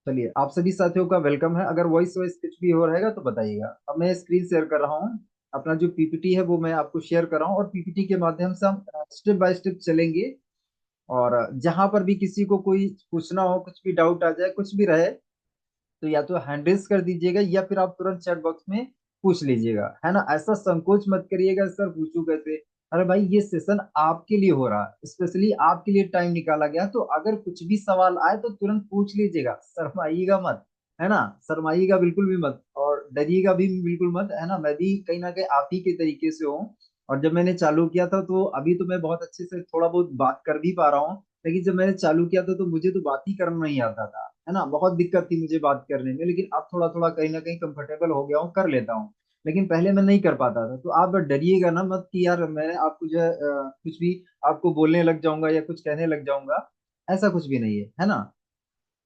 चलिए, आप सभी साथियों का वेलकम है। अगर वॉइस वॉइस कुछ भी हो रहेगा तो बताइएगा। अब मैं स्क्रीन शेयर कर रहा हूँ। अपना जो पीपीटी है वो मैं आपको शेयर कर रहा हूँ, और पीपीटी के माध्यम से हम स्टेप बाय स्टेप चलेंगे। और जहां पर भी किसी को कोई पूछना हो, कुछ भी डाउट आ जाए, कुछ भी रहे, तो या तो हैंड रेस कर दीजिएगा या फिर आप तुरंत चैट बॉक्स में पूछ लीजिएगा, है ना। ऐसा संकोच मत करिएगा सर पूछू कैसे। अरे भाई, ये सेशन आपके लिए हो रहा है, स्पेशली आपके लिए टाइम निकाला गया, तो अगर कुछ भी सवाल आए तो तुरंत पूछ लीजिएगा, शर्माइएगा मत, है ना। शर्माइएगा बिल्कुल भी मत, और डरिएगा भी बिल्कुल मत, है ना। मैं भी कहीं ना कहीं आप ही के तरीके से हूँ। और जब मैंने चालू किया था तो अभी तो मैं बहुत अच्छे से थोड़ा बहुत बात कर भी पा रहा हूँ, लेकिन जब मैंने चालू किया था तो मुझे तो बात ही करना नहीं आता था, है ना। बहुत दिक्कत थी मुझे बात करने में, लेकिन अब थोड़ा थोड़ा कहीं ना कहीं कंफर्टेबल हो गया हूँ, कर लेता हूँ। लेकिन पहले मैं नहीं कर पाता था। तो आप डरिएगा ना मत कि यार मैं आपको जो है कुछ भी आपको बोलने लग जाऊंगा या कुछ कहने लग जाऊंगा। ऐसा कुछ भी नहीं है ना।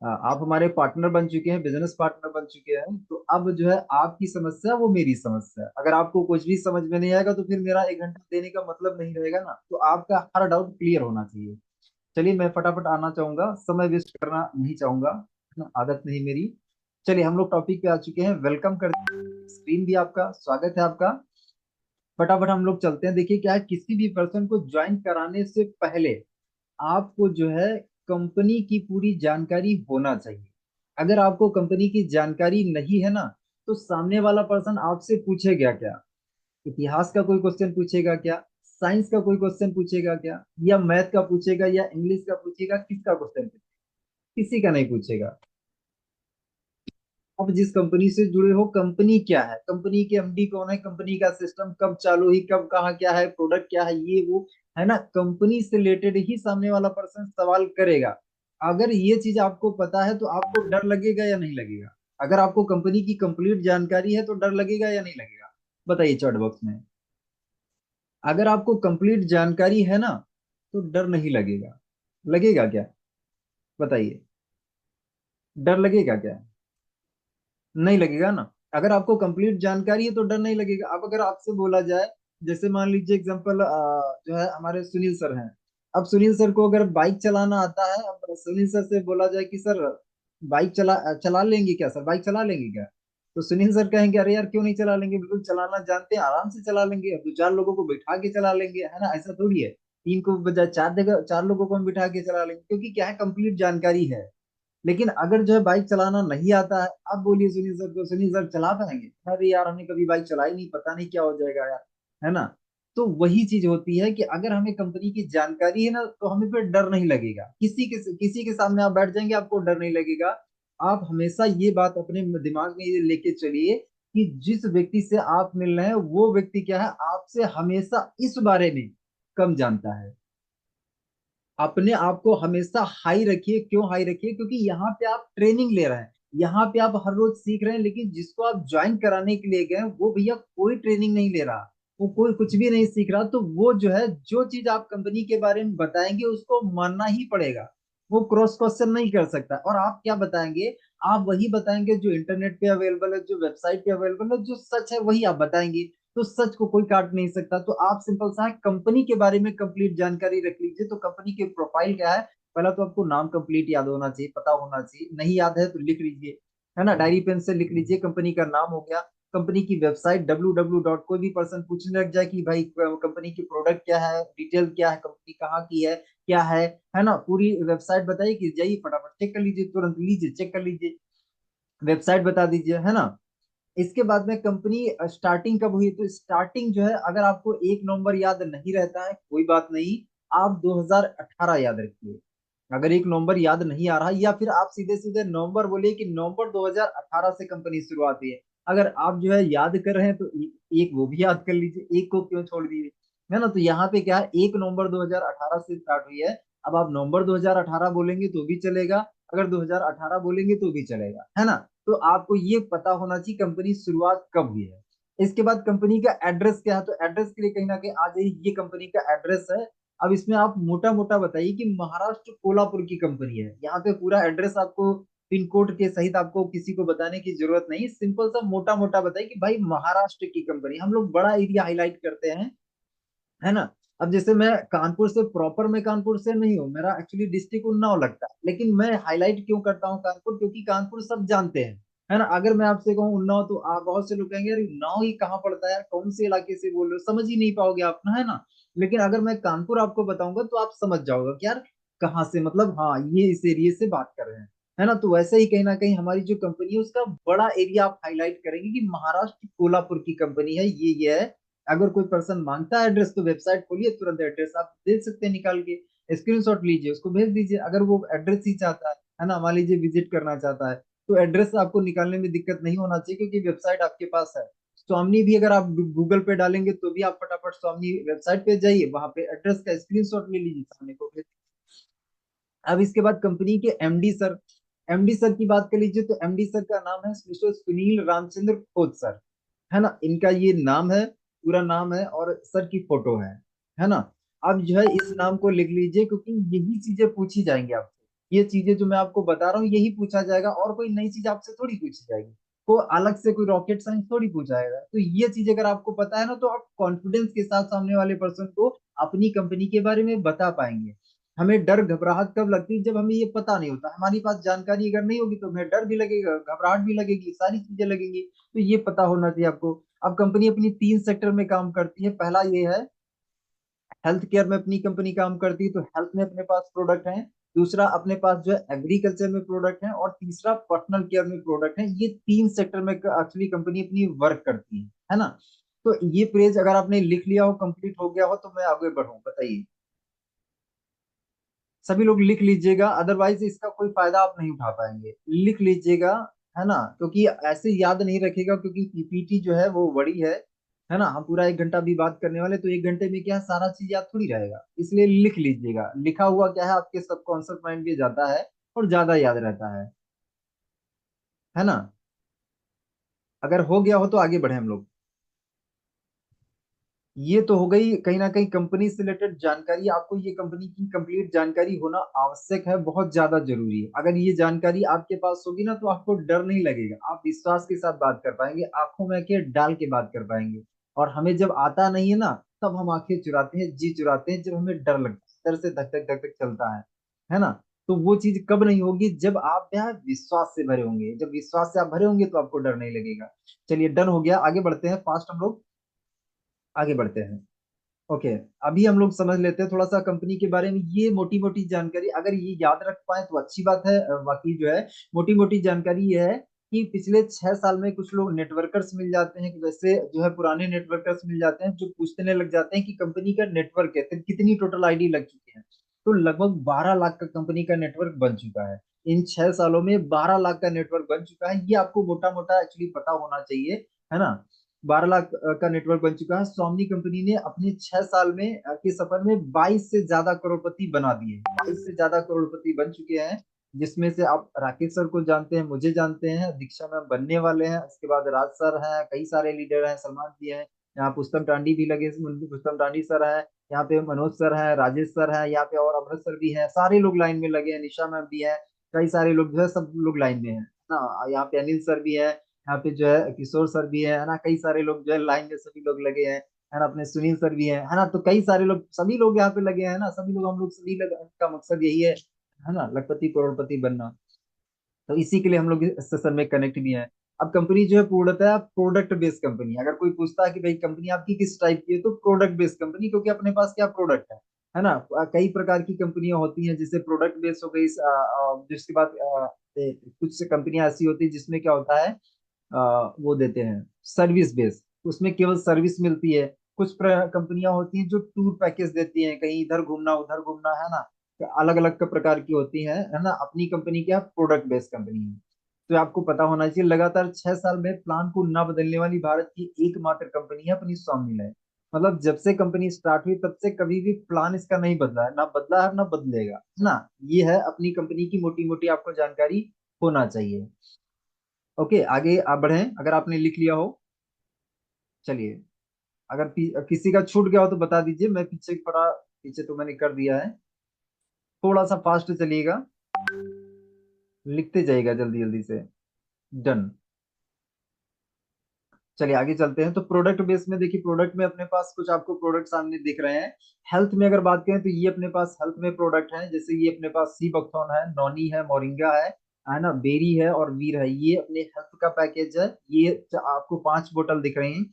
आप हमारे पार्टनर बन चुके हैं, बिजनेस पार्टनर बन चुके हैं, तो अब जो है आपकी समस्या वो मेरी समस्या है। अगर आपको कुछ भी समझ में नहीं आएगा तो फिर मेरा 1 घंटा देने का मतलब नहीं रहेगा ना। तो आपका हर डाउट क्लियर होना चाहिए। चलिए, मैं फटाफट आना चाहूंगा, समय वेस्ट करना नहीं चाहूंगा, है ना, आदत नहीं मेरी। चलिए, हम लोग टॉपिक पे आ चुके हैं। वेलकम कर स्क्रीन भी आपका, स्वागत है आपका। फटाफट हम लोग चलते हैं। देखिए क्या है, किसी भी पर्सन को ज्वाइन कराने से पहले आपको जो है कंपनी की पूरी जानकारी होना चाहिए। अगर आपको कंपनी की जानकारी नहीं है ना, तो सामने वाला पर्सन आपसे पूछेगा क्या? इतिहास का कोई क्वेश्चन पूछेगा क्या? साइंस का कोई क्वेश्चन पूछेगा क्या? या मैथ का पूछेगा या इंग्लिश का पूछेगा? किसका क्वेश्चन पूछेगा? किसी का नहीं पूछेगा। अब जिस कंपनी से जुड़े हो, कंपनी क्या है, कंपनी के एमडी कौन है, कंपनी का सिस्टम कब चालू हुई, कब कहाँ क्या है, प्रोडक्ट क्या है, ये वो, है ना। कंपनी से रिलेटेड ही सामने वाला पर्सन सवाल करेगा। अगर ये चीज आपको पता है तो आपको डर लगेगा या नहीं लगेगा? अगर आपको कंपनी की कंप्लीट जानकारी है तो डर लगेगा या नहीं लगेगा? बताइए चैट बॉक्स में। अगर आपको कंप्लीट जानकारी है ना, तो डर नहीं लगेगा। लगेगा क्या? बताइए। डर लगेगा क्या? नहीं लगेगा ना। अगर आपको कंप्लीट जानकारी है तो डर नहीं लगेगा। अब अगर आपसे बोला जाए, जैसे मान लीजिए एग्जांपल, जो है हमारे सुनील सर हैं। अब सुनील सर को अगर बाइक चलाना आता है, अब सुनील सर से बोला जाए कि सर बाइक चला चला लेंगे क्या, सर बाइक चला लेंगे क्या? तो सुनील सर कहेंगे अरे यार क्यों नहीं चला लेंगे, बिल्कुल चलाना जानते हैं, आराम से चला लेंगे, दो चार लोगों को बिठा के चला लेंगे, है ना। ऐसा थोड़ी है, तीन को बजाय चार जगह चार लोगों को हम बिठा के चला लेंगे, क्योंकि क्या है, कंप्लीट जानकारी है। लेकिन अगर जो है बाइक चलाना नहीं आता है, अब बोलिए सुनील सर को, सुनील सर चला पाएंगे? अरे यार हमने कभी बाइक चलाई नहीं, पता नहीं क्या हो जाएगा यार, है ना। तो वही चीज होती है कि अगर हमें कंपनी की जानकारी है ना, तो हमें फिर डर नहीं लगेगा। किसी के सामने आप बैठ जाएंगे, आपको डर नहीं लगेगा। आप हमेशा ये बात अपने दिमाग में ये लेके चलिए कि जिस व्यक्ति से आप मिल रहे हैं वो व्यक्ति क्या है, आपसे हमेशा इस बारे में कम जानता है। अपने आप को हमेशा हाई रखिए। क्यों हाई रखिए? क्योंकि यहाँ पे आप ट्रेनिंग ले रहे हैं, यहाँ पे आप हर रोज सीख रहे हैं, लेकिन जिसको आप ज्वाइन कराने के लिए गए वो भैया कोई ट्रेनिंग नहीं ले रहा, वो कोई कुछ भी नहीं सीख रहा। तो वो जो है, जो चीज आप कंपनी के बारे में बताएंगे उसको मानना ही पड़ेगा। वो क्रॉस क्वेश्चन नहीं कर सकता। और आप क्या बताएंगे? आप वही बताएंगे जो इंटरनेट पे अवेलेबल है, जो वेबसाइट पे अवेलेबल है, जो सच है वही आप बताएंगे। तो सच को कोई काट नहीं सकता। तो आप सिंपल सा कंपनी के बारे में कंप्लीट जानकारी रख लीजिए। तो कंपनी के प्रोफाइल क्या है, पहला तो आपको नाम कंप्लीट याद होना चाहिए, पता होना चाहिए। नहीं याद है तो लिख लीजिए, है ना, डायरी पेन से लिख लीजिए। कंपनी का नाम हो गया, कंपनी की वेबसाइट www कोई भी पर्सन पूछने लग जाए कि भाई कंपनी की प्रोडक्ट क्या है, डिटेल क्या है, कंपनी कहाँ की है, क्या है ना, पूरी वेबसाइट बताइए कि जाइए फटाफट चेक कर लीजिए, तुरंत लीजिए चेक कर लीजिए, वेबसाइट बता दीजिए, है ना। इसके बाद में कंपनी स्टार्टिंग कब हुई, तो स्टार्टिंग जो है, अगर आपको 1 नवंबर याद नहीं रहता है कोई बात नहीं, आप 2018 याद रखिए। अगर 1 नवंबर याद नहीं आ रहा, या फिर आप सीधे सीधे नवंबर बोलिए कि नवंबर 2018 से कंपनी शुरुआत हुई है। अगर आप जो है याद कर रहे हैं तो एक वो भी याद कर लीजिए, एक को क्यों छोड़ दिए, है ना। तो यहाँ पे क्या है, 1 नवंबर 2018 से स्टार्ट हुई है। अब आप नवंबर 2018 बोलेंगे तो भी चलेगा, अगर 2018 बोलेंगे तो भी चलेगा, है ना। तो आपको ये पता होना चाहिए कंपनी शुरुआत कब हुई है। इसके बाद कंपनी का एड्रेस क्या है, तो एड्रेस के लिए कहीं ना कहीं आ जाइए, ये कंपनी का एड्रेस है। अब इसमें आप मोटा मोटा बताइए कि महाराष्ट्र कोल्हापुर की कंपनी है। यहाँ पे पूरा एड्रेस आपको पिन कोड के सहित आपको किसी को बताने की जरूरत नहीं, सिंपल सा मोटा मोटा बताइए कि भाई महाराष्ट्र की कंपनी। हम लोग बड़ा एरिया हाईलाइट करते हैं, है ना। अब जैसे मैं कानपुर से प्रॉपर, मैं कानपुर से नहीं हूँ, मेरा एक्चुअली डिस्ट्रिक्ट उन्नाव लगता है, लेकिन मैं हाईलाइट क्यों करता हूँ कानपुर, क्योंकि कानपुर सब जानते हैं, है ना। अगर मैं आपसे कहूँ उन्नाव, तो आप बहुत से लोग कहेंगे यार उन्नाव ही कहाँ पड़ता है यार, कौन से इलाके से बोल रहे हो, समझ ही नहीं पाओगे आप ना, है ना। लेकिन अगर मैं कानपुर आपको बताऊंगा तो आप समझ जाओगे कि यार कहाँ से, मतलब हाँ ये इस एरिया से बात कर रहे हैं, है ना। तो वैसे ही कहीं ना कहीं हमारी जो कंपनी है उसका बड़ा एरिया आप हाईलाइट करेंगे कि महाराष्ट्र कोल्हापुर की कंपनी है, ये है। अगर कोई पर्सन मांगता है एड्रेस, तो वेबसाइट खोलिए, तुरंत एड्रेस आप दे सकते हैं निकाल के, स्क्रीनशॉट लीजिए, उसको भेज दीजिए। अगर वो एड्रेस ही चाहता है ना, मान लीजिए विजिट करना चाहता है, तो एड्रेस आपको निकालने में दिक्कत नहीं होना चाहिए, क्योंकि वेबसाइट आपके पास है। स्वामनी भी अगर आप गूगल पे डालेंगे तो भी आप फटाफट स्वामनी वेबसाइट पे जाइए, वहां पे एड्रेस का स्क्रीनशॉट ले लीजिए, सामने को भेज। अब इसके बाद कंपनी के एमडी सर, एमडी सर की बात कर लीजिए, तो एमडी सर का नाम है मिस्टर सुनील रामचंद्र खोत सर, है ना। इनका ये नाम है, पूरा नाम है, और सर की फोटो है ना। अब जो है इस नाम को लिख लीजिए, क्योंकि यही चीजें पूछी जाएंगी आपसे, ये चीजें जो मैं आपको बता रहा हूँ यही पूछा जाएगा, और कोई नई चीज आपसे थोड़ी पूछी जाएगी, को अलग से कोई रॉकेट साइंस थोड़ी पूछा जाएगा। तो ये चीज अगर आपको पता है ना, तो आप कॉन्फिडेंस के साथ सामने वाले पर्सन को अपनी कंपनी के बारे में बता पाएंगे। हमें डर घबराहट कब लगती है, जब हमें ये पता नहीं होता, हमारी पास जानकारी अगर नहीं होगी तो हमें डर भी लगेगा, घबराहट भी लगेगी, सारी चीजें लगेंगी। तो ये पता होना चाहिए आपको। अब कंपनी अपनी 3 सेक्टर में काम करती है। पहला ये है, हेल्थ केयर में अपनी कंपनी काम करती है, तो हेल्थ में अपने पास प्रोडक्ट है। दूसरा अपने पास जो है एग्रीकल्चर में प्रोडक्ट है, और तीसरा पर्सनल केयर में प्रोडक्ट है। ये 3 सेक्टर में एक्चुअली कंपनी अपनी वर्क करती है ना। तो ये पेज अगर आपने लिख लिया हो, कंप्लीट हो गया हो, तो मैं आगे बढ़ूं, बताइए। सभी लोग लिख लीजिएगा, अदरवाइज इसका कोई फायदा आप नहीं उठा पाएंगे, लिख लीजिएगा, है ना। क्योंकि ऐसे याद नहीं रखेगा, क्योंकि पीपीटी जो है वो बड़ी है ना। हम पूरा 1 घंटा भी बात करने वाले, तो 1 घंटे में क्या है, सारा चीज याद थोड़ी रहेगा, इसलिए लिख लीजिएगा। लिखा हुआ क्या है, आपके सबकॉन्शियस माइंड में जाता है और ज्यादा याद रहता है ना। अगर हो गया हो तो आगे बढ़े हम लोग। ये तो हो गई कहीं ना कहीं कंपनी से रिलेटेड जानकारी। आपको ये कंपनी की कंप्लीट जानकारी होना आवश्यक है, बहुत ज्यादा जरूरी है। अगर ये जानकारी आपके पास होगी ना, तो आपको डर नहीं लगेगा, आप विश्वास के साथ बात कर पाएंगे, आंखों में आंखें डाल के बात कर पाएंगे। और हमें जब आता नहीं है ना, तब हम आंखें चुराते हैं, जी चुराते हैं, जब हमें डर लगता है, डर से धक धक धक धक चलता है ना। तो वो चीज कब नहीं होगी, जब आप क्या है, विश्वास से भरे होंगे। जब विश्वास से आप भरे होंगे तो आपको डर नहीं लगेगा। चलिए डन हो गया, आगे बढ़ते हैं, फास्ट हम लोग आगे बढ़ते हैं। ओके, अभी हम लोग समझ लेते हैं थोड़ा सा कंपनी के बारे में। ये मोटी मोटी जानकारी अगर ये याद रख पाए तो अच्छी बात है। बाकी जो है मोटी मोटी जानकारी ये है कि पिछले 6 साल में कुछ लोग नेटवर्कर्स मिल जाते हैं, कि वैसे जो है पुराने नेटवर्कर्स मिल जाते हैं, जो पूछने लग जाते हैं कि कंपनी का नेटवर्क है, तो कितनी टोटल आईडी लग चुकी है। तो लगभग 12 लाख का कंपनी का नेटवर्क बन चुका है। इन 6 सालों में 12 लाख का नेटवर्क बन चुका है, ये आपको मोटा मोटा एक्चुअली पता होना चाहिए, है ना। 12 लाख का नेटवर्क बन चुका है। स्वामी कंपनी ने अपने 6 साल में के सफर में 22 से ज्यादा करोड़पति बना दिए, 22 से ज्यादा करोड़पति बन चुके हैं। जिसमें से आप राकेश सर को जानते हैं, मुझे जानते हैं, दीक्षा मैम बनने वाले हैं, उसके बाद राज सर हैं, कई सारे लीडर हैं, सलमान जी हैं, यहाँ पुस्तम टांडी भी लगे, पुस्तम टांडी सर है, यहाँ पे मनोज सर है, राजेश सर है, यहाँ पे और अमृत सर भी हैं, सारे लोग लाइन में लगे हैं, निशा मैम भी है, कई सारे लोग जो है सब लोग लाइन में है ना। यहाँ पे अनिल सर भी है, यहाँ पे जो है किशोर सर भी है ना, कई सारे लोग जो है लाइन में सभी लोग लगे हैं, है ना। अपने सुनील सर भी है ना। तो कई सारे लोग, सभी लोग यहाँ पे लगे हैं ना, सभी लोग, हम लोग सभी लोग का मकसद यही है ना, लखपति करोड़पति बनना। तो इसी के लिए हम लोग इस सेशन में कनेक्ट भी हैं। अब कंपनी जो है पूर्णतः प्रोडक्ट बेस्ड कंपनी। अगर कोई पूछता है कि भाई कंपनी आपकी किस टाइप की है, तो प्रोडक्ट बेस्ड कंपनी, क्योंकि अपने पास क्या प्रोडक्ट है ना। कई प्रकार की कंपनियां होती हैं, जैसे प्रोडक्ट बेस्ड हो गई, जिसके बाद कुछ कंपनियां ऐसी होती है जिसमें क्या होता है, वो देते हैं सर्विस बेस, उसमें केवल सर्विस मिलती है। कुछ कंपनियां होती हैं जो टूर पैकेज देती हैं, कहीं इधर घूमना उधर घूमना, है ना। अलग अलग प्रकार की होती है ना। अपनी कंपनी क्या प्रोडक्ट बेस्ड कंपनी है। तो आपको पता होना चाहिए, लगातार 6 साल में प्लान को ना बदलने वाली भारत की एकमात्र कंपनी है अपनी स्वामी है। मतलब जब से कंपनी स्टार्ट हुई तब से कभी भी प्लान इसका नहीं बदला है, ना बदला है ना बदलेगा, है ना। ये है अपनी कंपनी की मोटी मोटी आपको जानकारी होना चाहिए। ओके, आगे आप बढ़ें, अगर आपने लिख लिया हो। चलिए, अगर किसी का छूट गया हो तो बता दीजिए, मैं पीछे पड़ा, पीछे तो मैंने कर दिया है। थोड़ा सा फास्ट चलिएगा, लिखते जाइएगा जल्दी जल्दी से। डन। चलिए आगे चलते हैं। तो प्रोडक्ट बेस में देखिए, प्रोडक्ट में अपने पास कुछ आपको प्रोडक्ट सामने दिख रहे हैं। हेल्थ में अगर बात करें तो ये अपने पास हेल्थ में प्रोडक्ट हैं, जैसे ये अपने पास सी बकथॉर्न है, नॉनी है, मोरिंगा है ना, बेरी है और वीर है। ये अपने हेल्थ का पैकेज है। ये आपको 5 बोतल दिख रही हैं।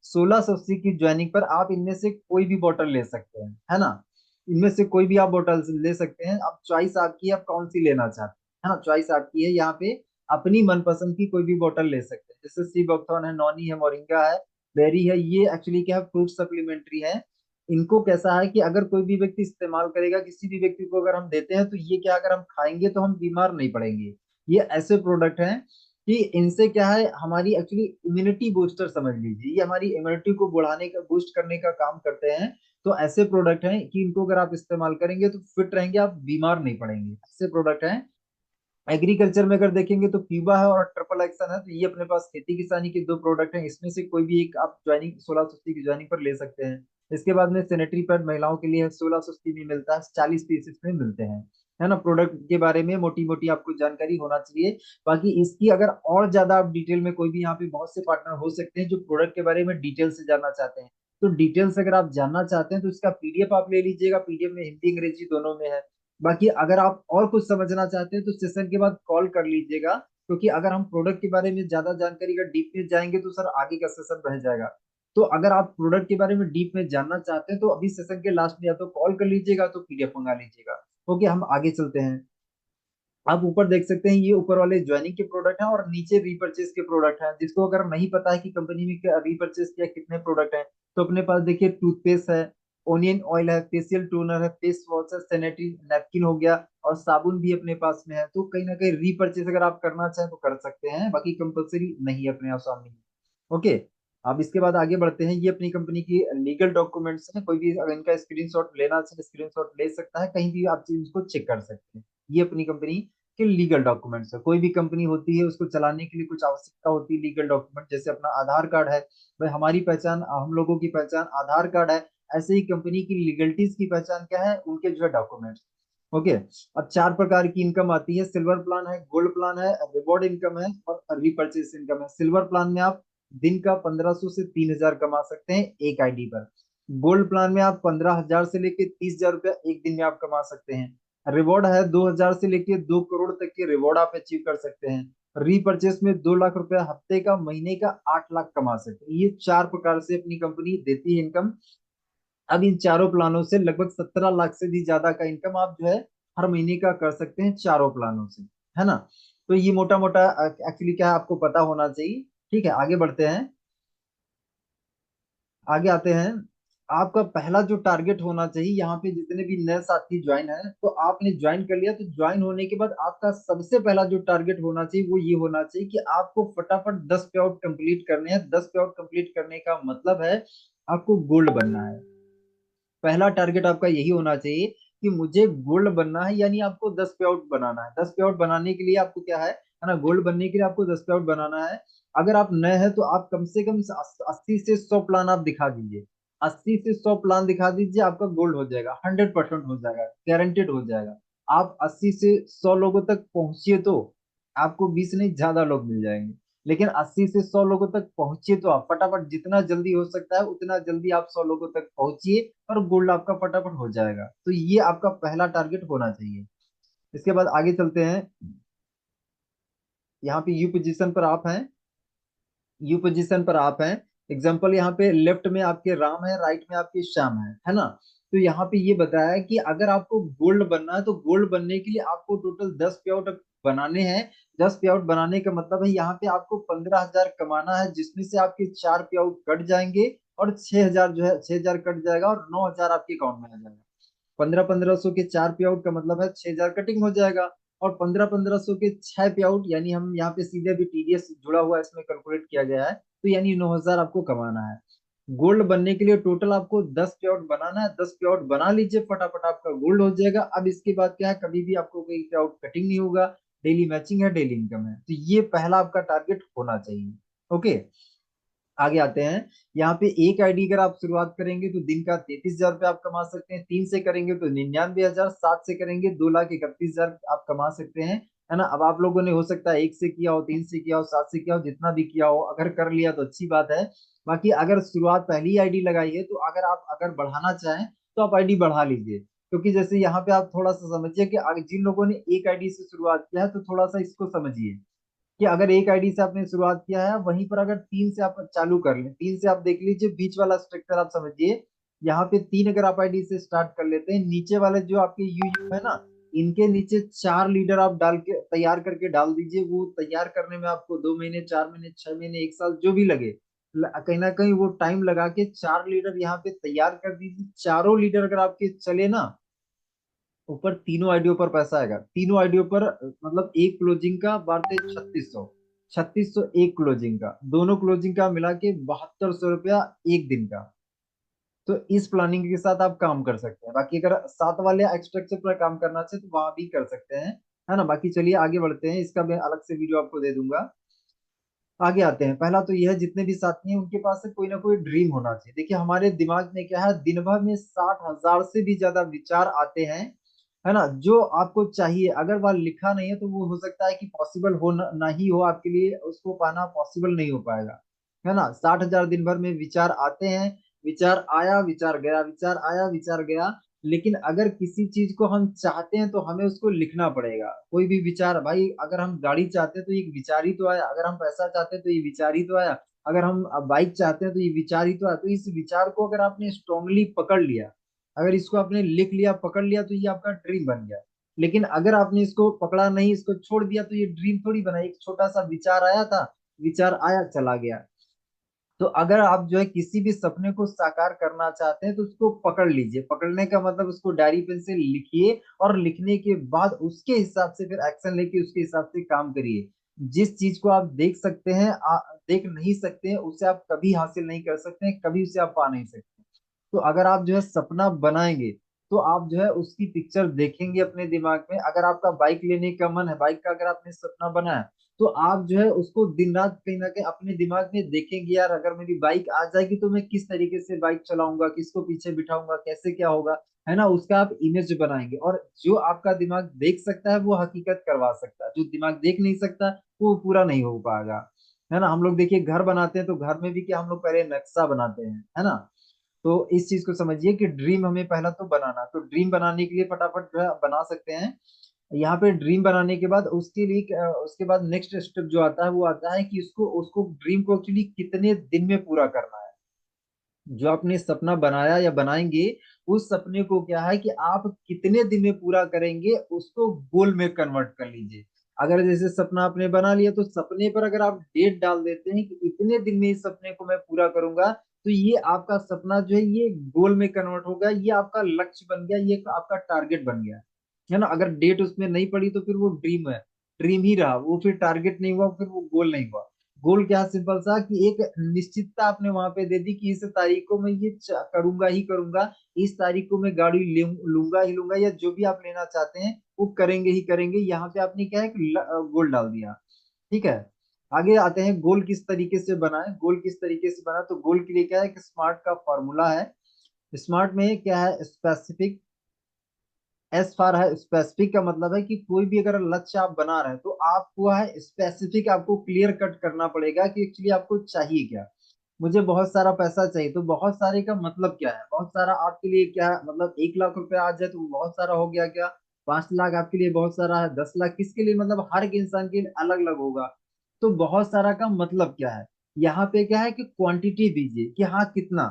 1680 की ज्वाइनिंग पर आप इनमें से कोई भी बोतल ले सकते हैं, है ना। इनमें से कोई भी आप बोतल ले सकते हैं। अब चॉइस आपकी है, आप कौन सी लेना चाहते हैं, है ना, चॉइस आपकी है। यहाँ पे अपनी मनपसंद की कोई भी बोतल ले सकते हैं, जैसे सी बॉक्थॉर्न है, नॉनी है, मोरिंगा है, बेरी है। ये एक्चुअली क्या है, फ्रूट सप्लीमेंट्री है। इनको कैसा है कि अगर कोई भी व्यक्ति इस्तेमाल करेगा, किसी भी व्यक्ति को अगर हम देते हैं, तो ये क्या, अगर हम खाएंगे तो हम बीमार नहीं पड़ेंगे। ये ऐसे प्रोडक्ट हैं कि इनसे क्या है, हमारी एक्चुअली इम्यूनिटी बूस्टर समझ लीजिए, ये हमारी इम्यूनिटी को बढ़ाने का, बूस्ट करने का काम करते हैं। तो ऐसे प्रोडक्ट हैं कि इनको अगर आप इस्तेमाल करेंगे तो फिट रहेंगे, आप बीमार नहीं पड़ेंगे। ऐसे प्रोडक्ट हैं। एग्रीकल्चर में अगर देखेंगे तो क्यूबा है और ट्रिपल एक्शन है। तो ये अपने पास खेती किसानी के दो प्रोडक्ट हैं, इसमें से कोई भी एक आप ज्वाइनिंग 1680 की ज्वाइनिंग पर ले सकते हैं। इसके बाद में सैनिटरी पैड महिलाओं के लिए है, 1680 में मिलता है, 40 पीसेस में मिलते हैं, है ना। प्रोडक्ट के बारे में मोटी मोटी आपको जानकारी होना चाहिए। बाकी इसकी अगर और ज्यादा आप डिटेल में, कोई भी यहाँ पे बहुत से पार्टनर हो सकते हैं जो प्रोडक्ट के बारे में डिटेल से जानना चाहते हैं। तो डिटेल्स अगर आप जानना चाहते हैं तो इसका पीडीएफ आप ले लीजिएगा, पीडीएफ में हिंदी अंग्रेजी दोनों में है। बाकी अगर आप और कुछ समझना चाहते हैं तो सेशन के बाद कॉल कर लीजिएगा, क्योंकि अगर हम प्रोडक्ट के बारे में ज्यादा जानकारी का डीप में जाएंगे तो सर आगे का सेशन रह जाएगा। तो अगर आप प्रोडक्ट के बारे में डीप में जानना चाहते हैं तो अभी सेशन के लास्ट में या तो कॉल कर लीजिएगा तो पीडीएफ मंगा लीजिएगा। ओके, हम आगे चलते हैं। आप ऊपर देख सकते हैं, ये ऊपर वाले ज्वाइनिंग के प्रोडक्ट हैं और नीचे रीपर्चेस के प्रोडक्ट हैं। जिसको अगर नहीं पता है कि कंपनी में क्या रीपर्चेस किया, कितने प्रोडक्ट हैं, तो अपने पास देखिए टूथपेस्ट है, ओनियन ऑयल है, फेशियल टोनर है, फेस वॉश है, सैनिटरी नैपकिन हो गया और साबुन भी अपने पास में है। तो कहीं ना कहीं रीपर्चेस अगर आप करना चाहें तो कर सकते हैं, बाकी कंपलसरी नहीं है अपने आप सामने। ओके, अब इसके बाद आगे बढ़ते हैं। ये अपनी कंपनी की लीगल डॉक्यूमेंट्स हैं, कोई भी अगर इनका स्क्रीनशॉट लेना चाहे स्क्रीनशॉट ले सकता है, कहीं भी आप इसको चेक कर सकते हैं। ये अपनी कंपनी के लीगल डॉक्यूमेंट्स है। कोई भी कंपनी होती है उसको चलाने के लिए कुछ आवश्यकता होती है लीगल डॉक्यूमेंट, जैसे अपना आधार कार्ड है। भाई हमारी पहचान, हम लोगों की पहचान आधार कार्ड है। ऐसे ही कंपनी की लीगलिटीज की पहचान क्या है, उनके जो है डॉक्यूमेंट्स। ओके। अब 4 प्रकार की इनकम आती है, सिल्वर प्लान है, गोल्ड प्लान है, रिवॉर्ड इनकम है और रीपर्चेस इनकम है। सिल्वर प्लान में आप दिन का 1500 से 3000 कमा सकते हैं एक आईडी पर। गोल्ड प्लान में आप 15,000 से लेके 30,000 रुपया एक दिन में आप कमा सकते हैं। रिवॉर्ड है 2,000 से लेके 2 करोड़ तक के रिवॉर्ड आप अचीव कर सकते हैं। रीपर्चेस में 2 लाख रुपया हफ्ते का, महीने का 8 लाख कमा सकते हैं। ये 4 प्रकार से अपनी कंपनी देती है इनकम। अब इन चारों प्लानों से लगभग 17 लाख से भी ज्यादा का इनकम आप जो है हर महीने का कर सकते हैं चारों प्लानों से, है ना। तो ये मोटा मोटा एक्चुअली क्या है, आपको पता होना चाहिए। ठीक है, आगे बढ़ते हैं। आगे आते हैं। आपका पहला जो टारगेट होना चाहिए, यहाँ पे जितने भी नए साथी ज्वाइन है, तो आपने ज्वाइन कर लिया, तो ज्वाइन होने के बाद आपका सबसे पहला जो टारगेट होना चाहिए वो ये होना चाहिए कि आपको फटाफट 10 पे आउट कंप्लीट करने हैं। 10 पे आउट कंप्लीट करने का मतलब है आपको गोल्ड बनना है। पहला टारगेट आपका यही होना चाहिए कि मुझे गोल्ड बनना है, यानी आपको 10 पे आउट बनाना है। 10 पे आउट बनाने के लिए आपको क्या है ना, गोल्ड बनने के लिए आपको 10 पे आउट बनाना है। अगर आप नए हैं तो आप कम से कम 80 से 100 प्लान आप दिखा दीजिए। 80 से 100 प्लान दिखा दीजिए, आपका गोल्ड हो जाएगा, 100% हो जाएगा, गारंटेड हो जाएगा। आप 80 से 100 लोगों तक पहुंचिए तो आपको 20 नहीं ज्यादा लोग मिल जाएंगे। लेकिन 80 से 100 लोगों तक पहुंचिए तो आप फटाफट, जितना जल्दी हो सकता है उतना जल्दी आप 100 लोगों तक पहुंचिए और गोल्ड आपका फटाफट हो जाएगा। तो ये आपका पहला टारगेट होना चाहिए। इसके बाद आगे चलते हैं। यहाँ पे यू पोजीशन पर आप हैं। यू पोजीशन पर आप हैं। एग्जाम्पल यहाँ पे लेफ्ट में आपके राम है, राइट में आपके श्याम है ना। तो यहाँ पे ये बताया है कि अगर आपको गोल्ड बनना है तो गोल्ड बनने के लिए आपको टोटल 10 पे आउट बनाने हैं। 10 पे आउट बनाने का मतलब है यहाँ पे आपको 15,000 कमाना है, जिसमें से आपके 4 पे आउट कट जाएंगे और 6,000 जो है, 6,000 कट जाएगा और 9,000 आपके अकाउंट में आ जाएगा। 1500 के 4 पे आउट का मतलब है 6,000 कटिंग हो जाएगा। और 1500 के 6 पे आउट, यानी हम यहाँ पे सीधे भी टीडीएस जुड़ा हुआ है, इसमें कैलकुलेट किया गया है, तो यानी 9,000 आपको कमाना है। गोल्ड बनने के लिए टोटल आपको 10 पे आउट बनाना है। 10 पे आउट बना लीजिए, फटाफट आपका गोल्ड हो जाएगा। अब इसके बाद क्या है, कभी भी आपको कोई पे आउट कटिंग नहीं होगा। डेली मैचिंग है, डेली इनकम है। तो ये पहला आपका टारगेट होना चाहिए। ओके, आगे आते हैं। यहाँ पे एक आईडी अगर आप शुरुआत करेंगे तो दिन का 33,000 रुपये आप कमा सकते हैं। 3 से करेंगे तो 99,000, 7 से करेंगे 2,31,000 आप कमा सकते हैं। है ना। अब आप लोगों ने हो सकता है 1 से किया हो, 3 से किया हो, 7 से किया हो, जितना भी किया हो, अगर कर लिया तो अच्छी बात है। बाकी अगर शुरुआत पहली आईडी लगाई है तो अगर आप अगर बढ़ाना चाहें तो आप आईडी बढ़ा लीजिए। क्योंकि जैसे यहाँ पे आप थोड़ा सा समझिए कि जिन लोगों ने एक आईडी से शुरुआत किया है तो थोड़ा सा इसको समझिए कि अगर एक आईडी से आपने शुरुआत किया है, वहीं पर अगर 3 से आप चालू कर लें, 3 से आप देख लीजिए बीच वाला स्ट्रक्चर आप समझिए। यहाँ पे 3 अगर आप आईडी से स्टार्ट कर लेते हैं, नीचे वाले जो आपके यू है ना, इनके नीचे 4 लीडर आप डाल के तैयार करके डाल दीजिए। वो तैयार करने में आपको 2 महीने, 4 महीने, 6 महीने, 1 साल जो भी लगे, कहीं ना कहीं वो टाइम लगा के 4 लीडर यहाँ पे तैयार कर दीजिए। चारों लीडर अगर आपके चले ना, ऊपर तीनों आईडियो पर पैसा आएगा। तीनों आईडियो पर मतलब एक क्लोजिंग का बांटे 3600, 3600 एक क्लोजिंग का, दोनों क्लोजिंग का मिला के 7200 रुपया एक दिन का। तो इस प्लानिंग के साथ आप काम कर सकते हैं। बाकी अगर साथ वाले एक्सट्रक्चर पर काम करना चाहे तो वहां भी कर सकते हैं, है ना। बाकी चलिए आगे बढ़ते हैं, इसका मैं अलग से वीडियो आपको दे दूंगा। आगे आते हैं। पहला तो यह है, जितने भी साथी हैं उनके पास से कोई ना कोई ड्रीम होना चाहिए। देखिए हमारे दिमाग में क्या है, दिन भर में 60,000 से भी ज्यादा विचार आते हैं, है ना। जो आपको चाहिए अगर वह लिखा नहीं है तो वो हो सकता है कि पॉसिबल हो ना ही हो आपके लिए, उसको पाना पॉसिबल नहीं हो पाएगा, है ना। 60,000 दिन भर में विचार आते हैं। विचार आया, विचार गया, विचार आया, विचार गया। लेकिन अगर किसी चीज को हम चाहते हैं तो हमें उसको लिखना पड़ेगा। कोई भी विचार, भाई अगर हम गाड़ी चाहते हैं तो एक विचार ही तो आया, अगर हम पैसा चाहते हैं तो ये विचार ही तो आया, अगर हम बाइक चाहते हैं तो ये विचार ही तो आया। तो इस विचार को अगर आपने स्ट्रांगली पकड़ लिया, अगर इसको आपने लिख लिया, पकड़ लिया, तो ये आपका ड्रीम बन गया। लेकिन अगर आपने इसको पकड़ा नहीं, इसको छोड़ दिया, तो ये ड्रीम थोड़ी बना। एक छोटा सा विचार आया था, विचार आया चला गया। तो अगर आप जो है किसी भी सपने को साकार करना चाहते हैं तो उसको पकड़ लीजिए। पकड़ने का मतलब उसको डायरी पेन से लिखिए, और लिखने के बाद उसके हिसाब से फिर एक्शन लेके उसके हिसाब से काम करिए। जिस चीज को आप देख सकते हैं, देख नहीं सकते हैं, उसे आप कभी हासिल नहीं कर सकते हैं, कभी उसे आप पा नहीं सकते। तो अगर आप जो है सपना बनाएंगे तो आप जो है उसकी पिक्चर देखेंगे अपने दिमाग में। अगर आपका बाइक लेने का मन है, बाइक का अगर आपने सपना बनाया, तो आप जो है उसको दिन रात कहीं ना कहीं अपने दिमाग में देखेंगे, यार अगर मेरी बाइक आ जाएगी तो मैं किस तरीके से बाइक चलाऊंगा, किसको पीछे बिठाऊंगा, कैसे क्या होगा, है ना। उसका आप इमेज बनाएंगे। और जो आपका दिमाग देख सकता है वो हकीकत करवा सकता है, जो दिमाग देख नहीं सकता वो पूरा नहीं हो पाएगा, है ना। हम लोग देखिए घर बनाते हैं तो घर में भी क्या, हम लोग पहले नक्शा बनाते हैं, है ना। तो इस चीज को समझिए कि ड्रीम हमें पहला तो बनाना, तो ड्रीम बनाने के लिए फटाफट जो है बना सकते हैं। यहाँ पे ड्रीम बनाने के बाद उसके लिए उसके बाद नेक्स्ट स्टेप जो आता है वो आता है कि उसको उसको ड्रीम को एक्चुअली कितने दिन में पूरा करना है। जो आपने सपना बनाया या बनाएंगे, उस सपने को क्या है कि आप कितने दिन में पूरा करेंगे, उसको गोल में कन्वर्ट कर लीजिए। अगर जैसे सपना आपने बना लिया तो सपने पर अगर आप डेट डाल देते हैं कि इतने दिन में इस सपने को मैं पूरा करूंगा, तो ये आपका सपना जो है ये गोल में कन्वर्ट होगा, ये आपका लक्ष्य बन गया, ये आपका टारगेट बन गया, है ना। अगर डेट उसमें नहीं पड़ी तो फिर वो ड्रीम है, ड्रीम ही रहा वो, फिर टारगेट नहीं हुआ, फिर वो गोल नहीं हुआ। गोल क्या, सिंपल सा कि एक निश्चितता आपने वहां पे दे दी कि इस तारीख को मैं ये करूंगा ही करूंगा, इस तारीख को मैं गाड़ी लूंगा ही लूंगा, या जो भी आप लेना चाहते हैं वो करेंगे ही करेंगे। यहाँ पे आपने क्या है कि गोल डाल दिया। ठीक है। आगे आते हैं, गोल किस तरीके से बनाए, गोल किस तरीके से बना। तो गोल के लिए क्या है कि स्मार्ट का फॉर्मूला है। स्मार्ट में क्या है, स्पेसिफिक, एस फॉर है स्पेसिफिक, का मतलब है कि कोई भी अगर लक्ष्य आप बना रहे हैं तो आपको है स्पेसिफिक, आपको क्लियर कट करना पड़ेगा कि एक्चुअली आपको चाहिए क्या। मुझे बहुत सारा पैसा चाहिए, तो बहुत सारे का मतलब क्या है, बहुत सारा आपके लिए क्या है, मतलब 1 लाख रुपया आ जाए तो वो बहुत सारा हो गया क्या, 5 लाख आपके लिए बहुत सारा है, 10 लाख किसके लिए, मतलब हर एक इंसान के लिए अलग अलग होगा। तो बहुत सारा का मतलब क्या है, यहाँ पे क्या है कि क्वांटिटी दीजिए कि हाँ कितना।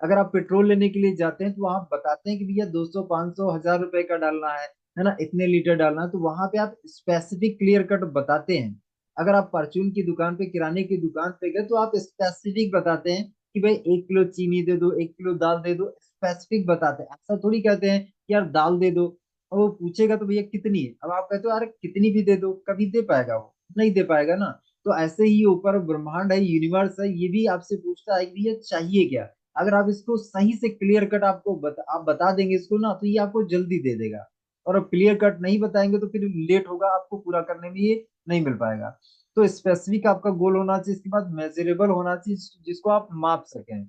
अगर आप पेट्रोल लेने के लिए जाते हैं तो वहां बताते हैं कि भैया 200, 500, 1000 रुपए का डालना है ना, इतने लीटर डालना है, तो वहां पे आप स्पेसिफिक क्लियर कट बताते हैं। अगर आप परचून की दुकान पे, किराने की दुकान पे गए तो आप स्पेसिफिक बताते हैं कि भाई 1 किलो चीनी दे दो, 1 किलो दाल दे दो, स्पेसिफिक बताते हैं। ऐसा थोड़ी कहते हैं कि यार दाल दे दो, और वो पूछेगा तो भैया कितनी है, अब आप कहते हो यार कितनी भी दे दो, कभी दे पाएगा वो, नहीं दे पाएगा ना। तो ऐसे ही ऊपर ब्रह्मांड है, यूनिवर्स है, ये भी आपसे पूछता है कि भैया चाहिए क्या। अगर आप इसको सही से क्लियर कट आप बता देंगे इसको ना, तो ये आपको जल्दी दे देगा। और अब क्लियर कट नहीं बताएंगे तो फिर लेट होगा, आपको पूरा करने में ये नहीं मिल पाएगा। तो स्पेसिफिक आपका गोल होना चाहिए, इसके बाद मेजरेबल होना चाहिए, जिसको आप माप सकें,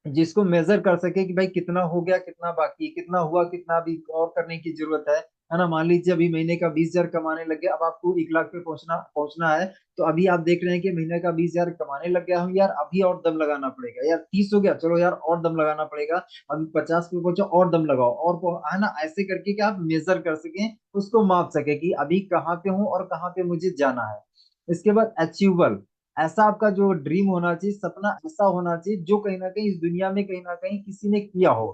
जिसको मेजर कर सके कि भाई कितना हो गया, कितना बाकी है, कितना हुआ, कितना भी और करने की जरूरत है। है ना। मान लीजिए अभी महीने का 20,000 कमाने लगे, अब आपको 1 लाख पे पहुंचना पहुंचना है, तो अभी आप देख रहे हैं कि महीने का 20,000 कमाने लग गया हूँ यार, अभी और दम लगाना पड़ेगा यार, 30 हो गया चलो यार और दम लगाना पड़ेगा, अभी 50 पे पहुंचो और दम लगाओ और है ना, ऐसे करके कि आप मेजर कर सकें, उसको माप सके कि अभी कहाँ पे हूँ और कहाँ पे मुझे जाना है। इसके बाद अचीवेबल, ऐसा आपका जो ड्रीम होना चाहिए, सपना ऐसा होना चाहिए जो कहीं ना कहीं इस दुनिया में कहीं ना कहीं किसी ने किया हो,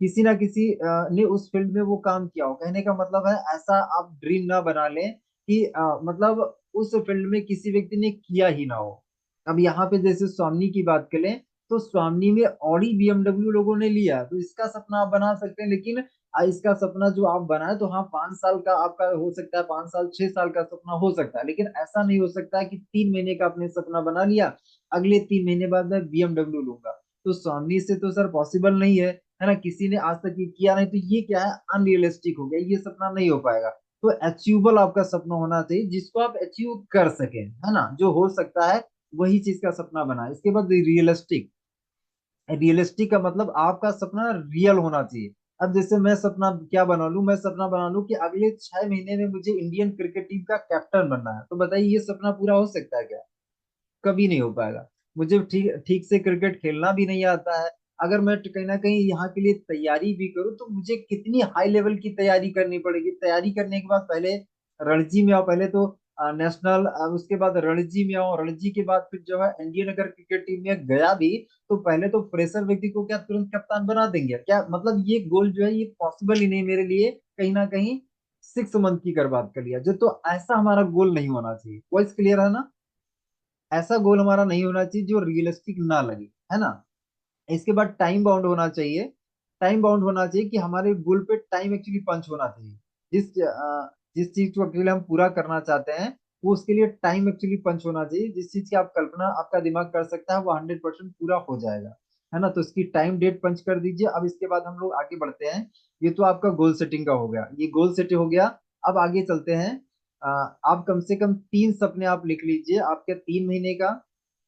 किसी ना किसी ने उस फील्ड में वो काम किया हो। कहने का मतलब है ऐसा आप ड्रीम ना बना लें कि मतलब उस फील्ड में किसी व्यक्ति ने किया ही ना हो। अब यहाँ पे जैसे स्वामी की बात करें, तो स्वामी में ऑडी बीएमडब्ल्यू लोगों ने लिया, तो इसका सपना आप बना सकते हैं, लेकिन इसका सपना जो आप बनाए तो हाँ 5 साल का आपका हो सकता है, 5 साल 6 साल का सपना हो सकता है, लेकिन ऐसा नहीं हो सकता है कि 3 महीने का आपने सपना बना लिया, अगले 3 महीने बाद मैं बीएमडब्ल्यू लूंगा। तो स्वामी से तो सर पॉसिबल नहीं है ना, किसी ने आज तक ये किया नहीं, तो ये क्या है, अनरियलिस्टिक हो गया, ये सपना नहीं हो पाएगा। तो अचीवेबल आपका सपना होना चाहिए जिसको आप अचीव कर सकें, है ना, जो हो सकता है वही चीज का सपना बना। इसके बाद रियलिस्टिक, रियलिस्टिक का मतलब आपका सपना रियल होना चाहिए। अब जैसे मैं सपना क्या बना लूं, मैं सपना बना लूं कि अगले 6 महीने में मुझे इंडियन क्रिकेट टीम का कैप्टन बनना है, तो बताइए ये सपना पूरा हो सकता है क्या? कभी नहीं हो पाएगा। मुझे ठीक ठीक से क्रिकेट खेलना भी नहीं आता है, अगर मैं कहीं ना कहीं यहाँ के लिए तैयारी भी करूँ तो मुझे कितनी हाई लेवल की तैयारी करनी पड़ेगी। तैयारी करने के बाद पहले रणजी में आओ, पहले तो नेशनल, उसके बाद रणजी में आओ, रणजी के बाद फिर जो है इंडियन अगर क्रिकेट टीम में गया भी, तो पहले तो फ्रेशर व्यक्ति को क्या तुरंत कप्तान बना देंगे क्या? मतलब ये गोल जो है ये पॉसिबल ही नहीं मेरे लिए, कहीं ना कहीं 6 मंथ की कर बात कर लिया जो, तो ऐसा हमारा गोल नहीं होना चाहिए। वॉइस क्लियर है ना? ऐसा गोल हमारा नहीं होना चाहिए जो रियलिस्टिक ना लगे, है ना। इसके बाद टाइम बाउंड होना चाहिए। टाइम बाउंड होना चाहिए कि हमारे गोल पे टाइम एक्चुअली पंच होना चाहिए। जिस चीज को एक्चुअली हम पूरा करना चाहते हैं, वो उसके लिए टाइम एक्चुअली पंच होना चाहिए, जिस चीज की आप कल्पना आपका दिमाग कर सकता है वो 100% पूरा हो जाएगा, है ना। तो इसकी टाइम डेट पंच कर दीजिए। अब इसके बाद हम लोग आगे बढ़ते हैं। ये तो आपका गोल सेटिंग का हो गया, ये गोल सेट हो गया। अब आगे चलते हैं। अ, आप कम से कम 3 सपने आप लिख लीजिए आपके 3 महीने का,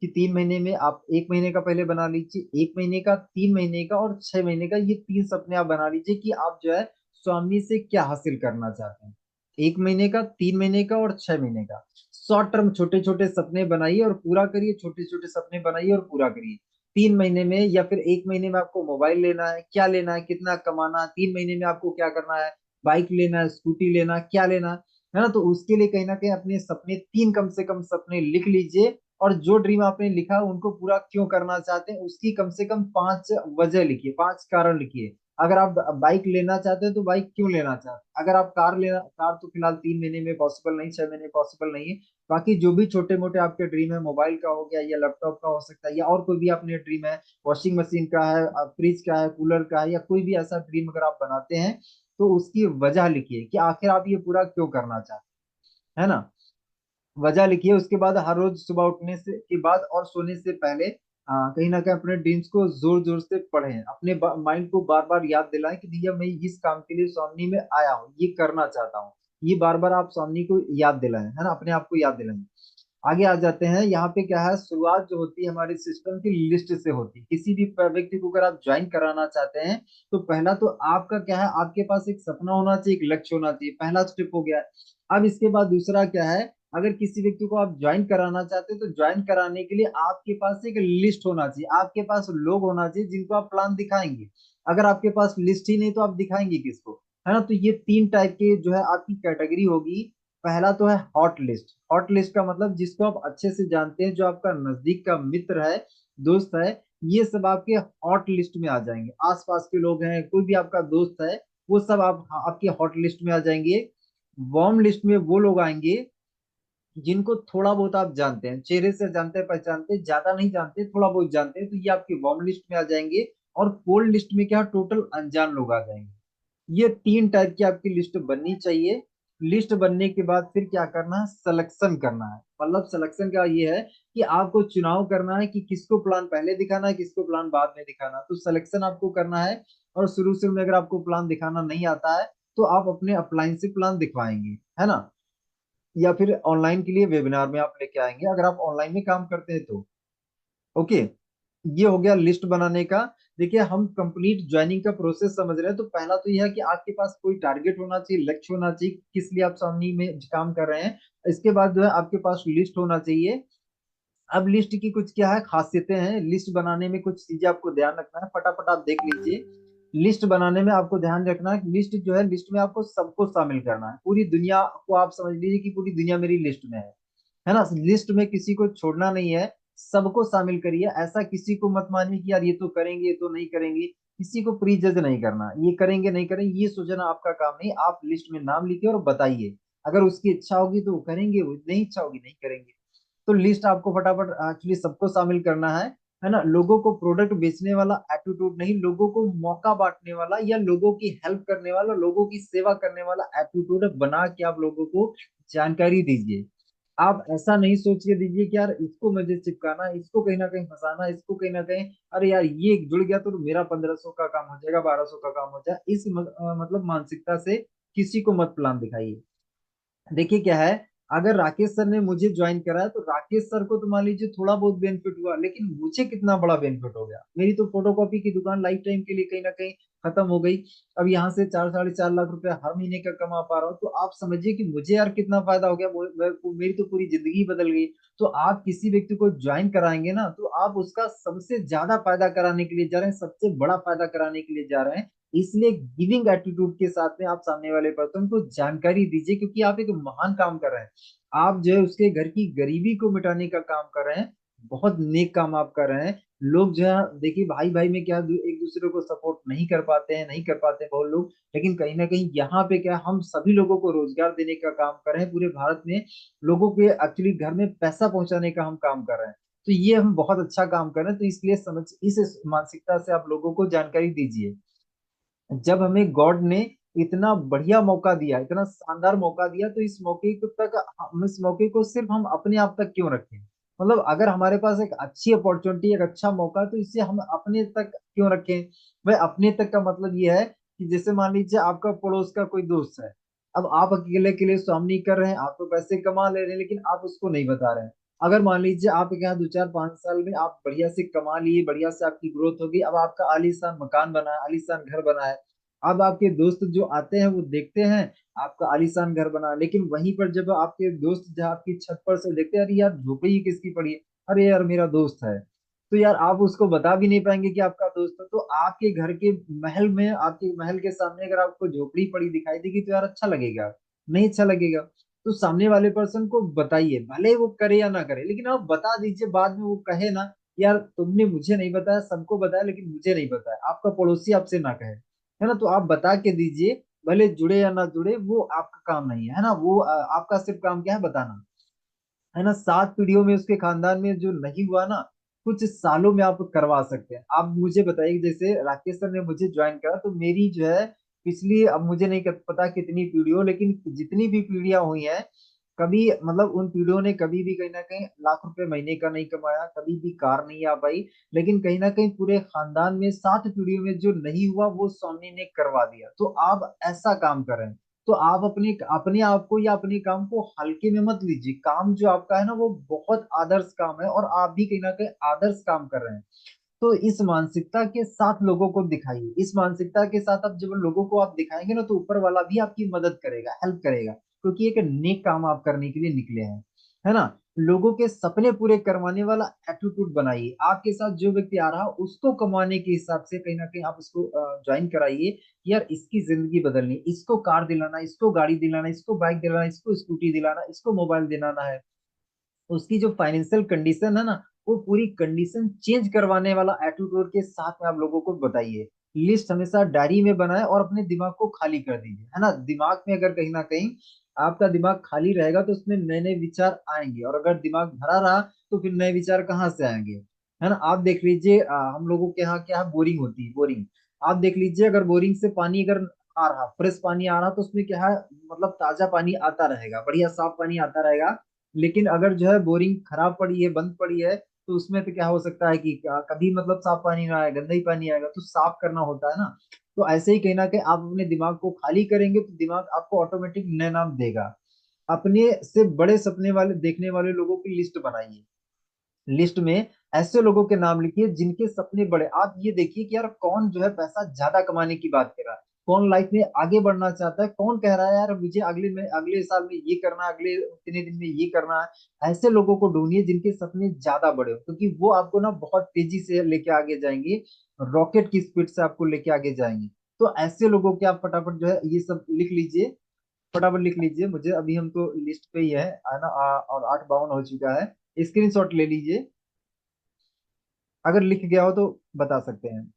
कि 3 महीने में आप 1 महीने का पहले बना लीजिए, 1 महीने का, 3 महीने का और 6 महीने का, ये 3 सपने आप बना लीजिए कि आप जो है स्वामी से क्या हासिल करना चाहते हैं। 1 महीने का, 3 महीने का और 6 महीने का शॉर्ट टर्म छोटे छोटे सपने बनाइए और पूरा करिए, छोटे छोटे सपने बनाइए और पूरा करिए। 3 महीने में या फिर 1 महीने में आपको मोबाइल लेना है, क्या लेना है, कितना कमाना है, 3 महीने में आपको क्या करना है, बाइक लेना है, स्कूटी लेना है, क्या लेना है ना। तो उसके लिए कहीं ना कहीं अपने सपने, तीन कम से कम सपने लिख लीजिए, और जो ड्रीम आपने लिखा उनको पूरा क्यों करना चाहते हैं उसकी कम से कम 5 वजह लिखिए, 5 कारण लिखिए। अगर आप बाइक लेना चाहते हैं तो बाइक क्यों लेना चाहते हैं, अगर आप कार लेना, कार तो फिलहाल 3 महीने में पॉसिबल नहीं, 6 महीने पॉसिबल नहीं है। बाकी जो भी छोटे मोटे आपके ड्रीम है, मोबाइल का हो गया या लैपटॉप का हो सकता है, या और कोई भी अपने ड्रीम है, वॉशिंग मशीन का है, फ्रिज का है, कूलर का है, या कोई भी ऐसा ड्रीम अगर आप बनाते हैं, तो उसकी वजह लिखिए कि आखिर आप ये पूरा क्यों करना चाहते हैं, है ना। वजह लिखिए। उसके बाद हर रोज सुबह उठने से के बाद और सोने से पहले कहीं ना कहीं अपने ड्रीम्स को जोर जोर से पढ़ें, अपने माइंड को बार बार याद दिलाएं कि भैया मैं इस काम के लिए सामने में आया हूँ, ये करना चाहता हूँ। ये बार बार आप सामने को याद दिलाएं, है ना, अपने आप को याद दिलाएं। आगे आ जाते हैं। यहाँ पे क्या है, शुरुआत जो होती है हमारे सिस्टम की लिस्ट से होती है। किसी भी व्यक्ति को अगर आप ज्वाइन कराना चाहते हैं, तो पहला तो आपका क्या है, आपके पास एक सपना होना चाहिए, एक लक्ष्य होना चाहिए, पहला स्टेप हो गया। अब इसके बाद दूसरा क्या है, अगर किसी व्यक्ति को आप ज्वाइन कराना चाहते हैं तो ज्वाइन कराने के लिए आपके पास एक लिस्ट होना चाहिए, आपके पास लोग होना चाहिए जिनको आप प्लान दिखाएंगे। अगर आपके पास लिस्ट ही नहीं तो आप दिखाएंगे किसको, है ना। तो ये 3 टाइप के जो है आपकी कैटेगरी होगी। पहला तो है हॉट लिस्ट। हॉट लिस्ट का मतलब जिसको आप अच्छे से जानते हैं, जो आपका नजदीक का मित्र है, दोस्त है, ये सब आपके हॉट लिस्ट में आ जाएंगे। आसपास के लोग हैं, कोई भी आपका दोस्त है, वो सब आपकी हॉट लिस्ट में आ जाएंगे। वार्म लिस्ट में वो लोग आएंगे जिनको थोड़ा बहुत आप जानते हैं, चेहरे से जानते हैं, पहचानते हैं, ज्यादा नहीं जानते, थोड़ा बहुत जानते हैं, तो ये आपकी वार्म लिस्ट में आ जाएंगे। और कोल्ड लिस्ट में क्या, टोटल अनजान लोग आ जाएंगे। ये 3 टाइप की आपकी लिस्ट बननी चाहिए। लिस्ट बनने के बाद फिर क्या करना है, सिलेक्शन करना है। मतलब सिलेक्शन का ये है कि आपको चुनाव करना है कि किसको प्लान पहले दिखाना है, किसको प्लान बाद में दिखाना है। तो सिलेक्शन आपको करना है। और शुरू शुरू में अगर आपको प्लान दिखाना नहीं आता है, तो आप अपने अपलाइन से प्लान दिखवाएंगे, है ना। या फिर ऑनलाइन के लिए वेबिनार में आप लेके आएंगे, अगर आप ऑनलाइन में काम करते हैं तो। ओके। ये हो गया लिस्ट बनाने का। देखिए हम कंप्लीट ज्वाइनिंग का प्रोसेस समझ रहे हैं, तो पहला तो यह है कि आपके पास कोई टारगेट होना चाहिए, लक्ष्य होना चाहिए, किस लिए आप सामने में काम कर रहे हैं। इसके बाद जो है आपके पास लिस्ट होना चाहिए। अब लिस्ट की कुछ क्या है खासियतें हैं, लिस्ट बनाने में कुछ चीजें आपको ध्यान रखना है, फटाफट आप देख लीजिए। लिस्ट बनाने में आपको ध्यान रखना है, लिस्ट जो है लिस्ट में आपको सबको शामिल करना है, पूरी दुनिया को आप समझ लीजिए कि पूरी दुनिया मेरी लिस्ट में है ना। लिस्ट में किसी को छोड़ना नहीं है, सबको शामिल करिए। ऐसा किसी को मत मानिए कि यार ये तो करेंगे ये तो नहीं करेंगे, किसी को प्री जज नहीं करना, ये करेंगे नहीं करेंगे ये सोचना आपका काम नहीं। आप लिस्ट में नाम लिखिए और बताइए, अगर उसकी इच्छा होगी तो वो करेंगे, वो नहीं इच्छा होगी नहीं करेंगे। तो लिस्ट आपको फटाफट एक्चुअली सबको शामिल करना है ना। लोगों को प्रोडक्ट बेचने वाला एटीट्यूड नहीं, लोगों को मौका बांटने वाला या लोगों की हेल्प करने वाला, लोगों की सेवा करने वाला एटीट्यूड बना के आप लोगों को जानकारी दीजिए। आप ऐसा नहीं सोच के दीजिए कि यार इसको मुझे चिपकाना, इसको कहीं ना कहीं फंसाना, इसको कहीं ना कहीं अरे यार ये जुड़ गया तो मेरा 1500 का काम हो जाएगा, 1200 का काम हो जाए, इस मतलब मानसिकता से किसी को मत प्लान दिखाइए। देखिए क्या है, अगर राकेश सर ने मुझे ज्वाइन करा है तो राकेश सर को तो मान लीजिए थोड़ा बहुत बेनिफिट हुआ, लेकिन मुझे कितना बड़ा बेनिफिट हो गया। मेरी तो फोटोकॉपी की दुकान लाइफ टाइम के लिए कहीं ना कहीं खत्म हो गई। अब यहाँ से 4 साढ़े 4 लाख रुपया हर महीने का कमा पा रहा हूँ, तो आप समझिए कि मुझे यार कितना फायदा हो गया, मेरी तो पूरी जिंदगी बदल गई। तो आप किसी व्यक्ति को ज्वाइन कराएंगे ना, तो आप उसका सबसे ज्यादा फायदा कराने के लिए जा रहे हैं, सबसे बड़ा फायदा कराने के लिए जा रहे हैं। इसलिए गिविंग एटीट्यूड के साथ में आप सामने वाले पर्सन को जानकारी दीजिए, क्योंकि आप एक महान काम कर रहे हैं। आप जो है उसके घर की गरीबी को मिटाने का काम कर रहे हैं, बहुत नेक काम आप कर रहे हैं। लोग जो है देखिए भाई भाई में क्या एक दूसरे को सपोर्ट नहीं कर पाते हैं, नहीं कर पाते हैं बहुत लोग, लेकिन कहीं ना कहीं यहाँ पे क्या हम सभी लोगों को रोजगार देने का काम कर रहे हैं, पूरे भारत में लोगों के एक्चुअली घर में पैसा पहुंचाने का हम काम कर रहे हैं। तो ये हम बहुत अच्छा काम कर रहे हैं, तो इसलिए समझ इस मानसिकता से आप लोगों को जानकारी दीजिए। जब हमें गॉड ने इतना बढ़िया मौका दिया, इतना शानदार मौका दिया, तो इस मौके को तक हम इस मौके को सिर्फ हम अपने आप तक क्यों रखें। मतलब अगर हमारे पास एक अच्छी अपॉर्चुनिटी, एक अच्छा मौका, तो इसे हम अपने तक क्यों रखें। भाई अपने तक का मतलब ये है कि जैसे मान लीजिए आपका पड़ोस का कोई दोस्त है, अब आप अकेले के लिए स्वामी कर रहे हैं, आप तो पैसे कमा ले रहे हैं, लेकिन आप उसको नहीं बता रहे हैं। अगर मान लीजिए आप यहाँ 2 4 5 साल में आप बढ़िया से कमा लिए, बढ़िया से आपकी ग्रोथ होगी, अब आपका आलीशान मकान बना है, आलीशान घर बना है। अब आपके दोस्त जो आते हैं वो देखते हैं आपका आलीशान घर बना, लेकिन वहीं पर जब आपके दोस्त जहाँ आपकी छत पर से देखते हैं, अरे यार झोपड़ी ही किसकी पड़ी है, अरे यार मेरा दोस्त है, तो यार आप उसको बता भी नहीं पाएंगे कि आपका दोस्त है। तो आपके घर के महल में, आपके महल के सामने अगर आपको झोपड़ी पड़ी दिखाई देगी तो यार अच्छा लगेगा, नहीं अच्छा लगेगा। तो सामने वाले पर्सन को बताइए, भले वो करे या ना करे, लेकिन आप बता दीजिए, बाद में वो कहे ना यार तुमने मुझे नहीं बताया, सबको बताया लेकिन मुझे नहीं बताया, आपका पड़ोसी आपसे ना कहे, है ना। तो आप बता के दीजिए, भले जुड़े या ना जुड़े वो आपका काम नहीं है ना, वो आपका सिर्फ काम क्या है बताना, है ना। 7 पीढ़ियों में उसके खानदान में जो नहीं हुआ ना, कुछ सालों में आप करवा सकते हैं। आप मुझे बताइए, जैसे राकेश सर ने मुझे ज्वाइन करा तो मेरी जो है पिछली, अब मुझे नहीं पता कितनी पीढ़ियों, लेकिन जितनी भी पीढ़ियां हुई हैं, कभी मतलब उन पीढ़ियों ने कभी भी कहीं ना कहीं लाख रुपए महीने का नहीं कमाया, कभी भी कार नहीं आ पाई, लेकिन कहीं ना कहीं पूरे खानदान में 7 पीढ़ियों में जो नहीं हुआ वो स्वामी ने करवा दिया। तो आप ऐसा काम करें, तो आप अपने अपने आप को या अपने काम को हल्के में मत लीजिए। काम जो आपका है ना वो बहुत आदर्श काम है, और आप भी कहीं ना कहीं आदर्श काम कर रहे हैं। तो इस मानसिकता के साथ लोगों को दिखाइए, इस मानसिकता के साथ अब जब लोगों को आप दिखाएंगे ना, तो ऊपर वाला भी आपकी मदद करेगा, हेल्प करेगा, क्योंकि एक नेक काम आप करने के लिए निकले हैं, है ना। लोगों के सपने पूरे करवाने वाला एटीट्यूड बनाइए। आपके साथ जो व्यक्ति आ रहा है उसको कमाने के हिसाब से कहीं ना कहीं आप उसको ज्वाइन कराइए कि यार इसकी जिंदगी बदलनी, इसको कार दिलाना, इसको गाड़ी दिलाना, इसको बाइक दिलाना, इसको स्कूटी दिलाना, इसको मोबाइल दिलाना है। उसकी जो फाइनेंशियल कंडीशन है ना, वो पूरी कंडीशन चेंज करवाने वाला एटीट्यूड के साथ में आप लोगों को बताइए। लिस्ट हमेशा डायरी में बनाए और अपने दिमाग को खाली कर दीजिए, है ना। दिमाग में अगर कहीं ना कहीं आपका दिमाग खाली रहेगा तो उसमें नए नए विचार आएंगे, और अगर दिमाग भरा रहा तो फिर नए विचार कहाँ से आएंगे, है ना। आप देख लीजिए हम लोगों के यहाँ क्या है, बोरिंग होती है, बोरिंग। आप देख लीजिए अगर बोरिंग से पानी अगर आ रहा, फ्रेश पानी आ रहा, तो उसमें क्या है, मतलब ताजा पानी आता रहेगा, बढ़िया साफ पानी आता रहेगा। लेकिन अगर जो है बोरिंग खराब पड़ी है, बंद पड़ी है, तो उसमें तो क्या हो सकता है कि कभी मतलब साफ पानी ना आए, गंदा ही पानी आएगा, तो साफ करना होता है ना। तो ऐसे ही कहीं ना कहीं आप अपने दिमाग को खाली करेंगे तो दिमाग आपको ऑटोमेटिक नए नाम देगा। अपने से बड़े सपने वाले देखने वाले लोगों की लिस्ट बनाइए। लिस्ट में ऐसे लोगों के नाम लिखिए जिनके सपने बड़े। आप ये देखिए कि यार कौन जो है पैसा ज्यादा कमाने की बात कर रहा है, कौन लाइफ में आगे बढ़ना चाहता है, कौन कह रहा है यार मुझे अगले साल में ये करना है, अगले इतने दिन में ये करना है। ऐसे लोगों को ढूंढिए जिनके सपने ज्यादा बड़े हो, क्योंकि वो आपको ना बहुत तेजी से लेके आगे जाएंगे, रॉकेट की स्पीड से आपको लेके आगे जाएंगे। तो ऐसे लोगों के आप फटाफट जो है ये सब लिख लीजिए, फटाफट लिख लीजिए। मुझे अभी हम तो लिस्ट पे ही है ना, और 8:52 हो चुका है। स्क्रीनशॉट ले लीजिए, अगर लिख गया हो तो बता सकते हैं।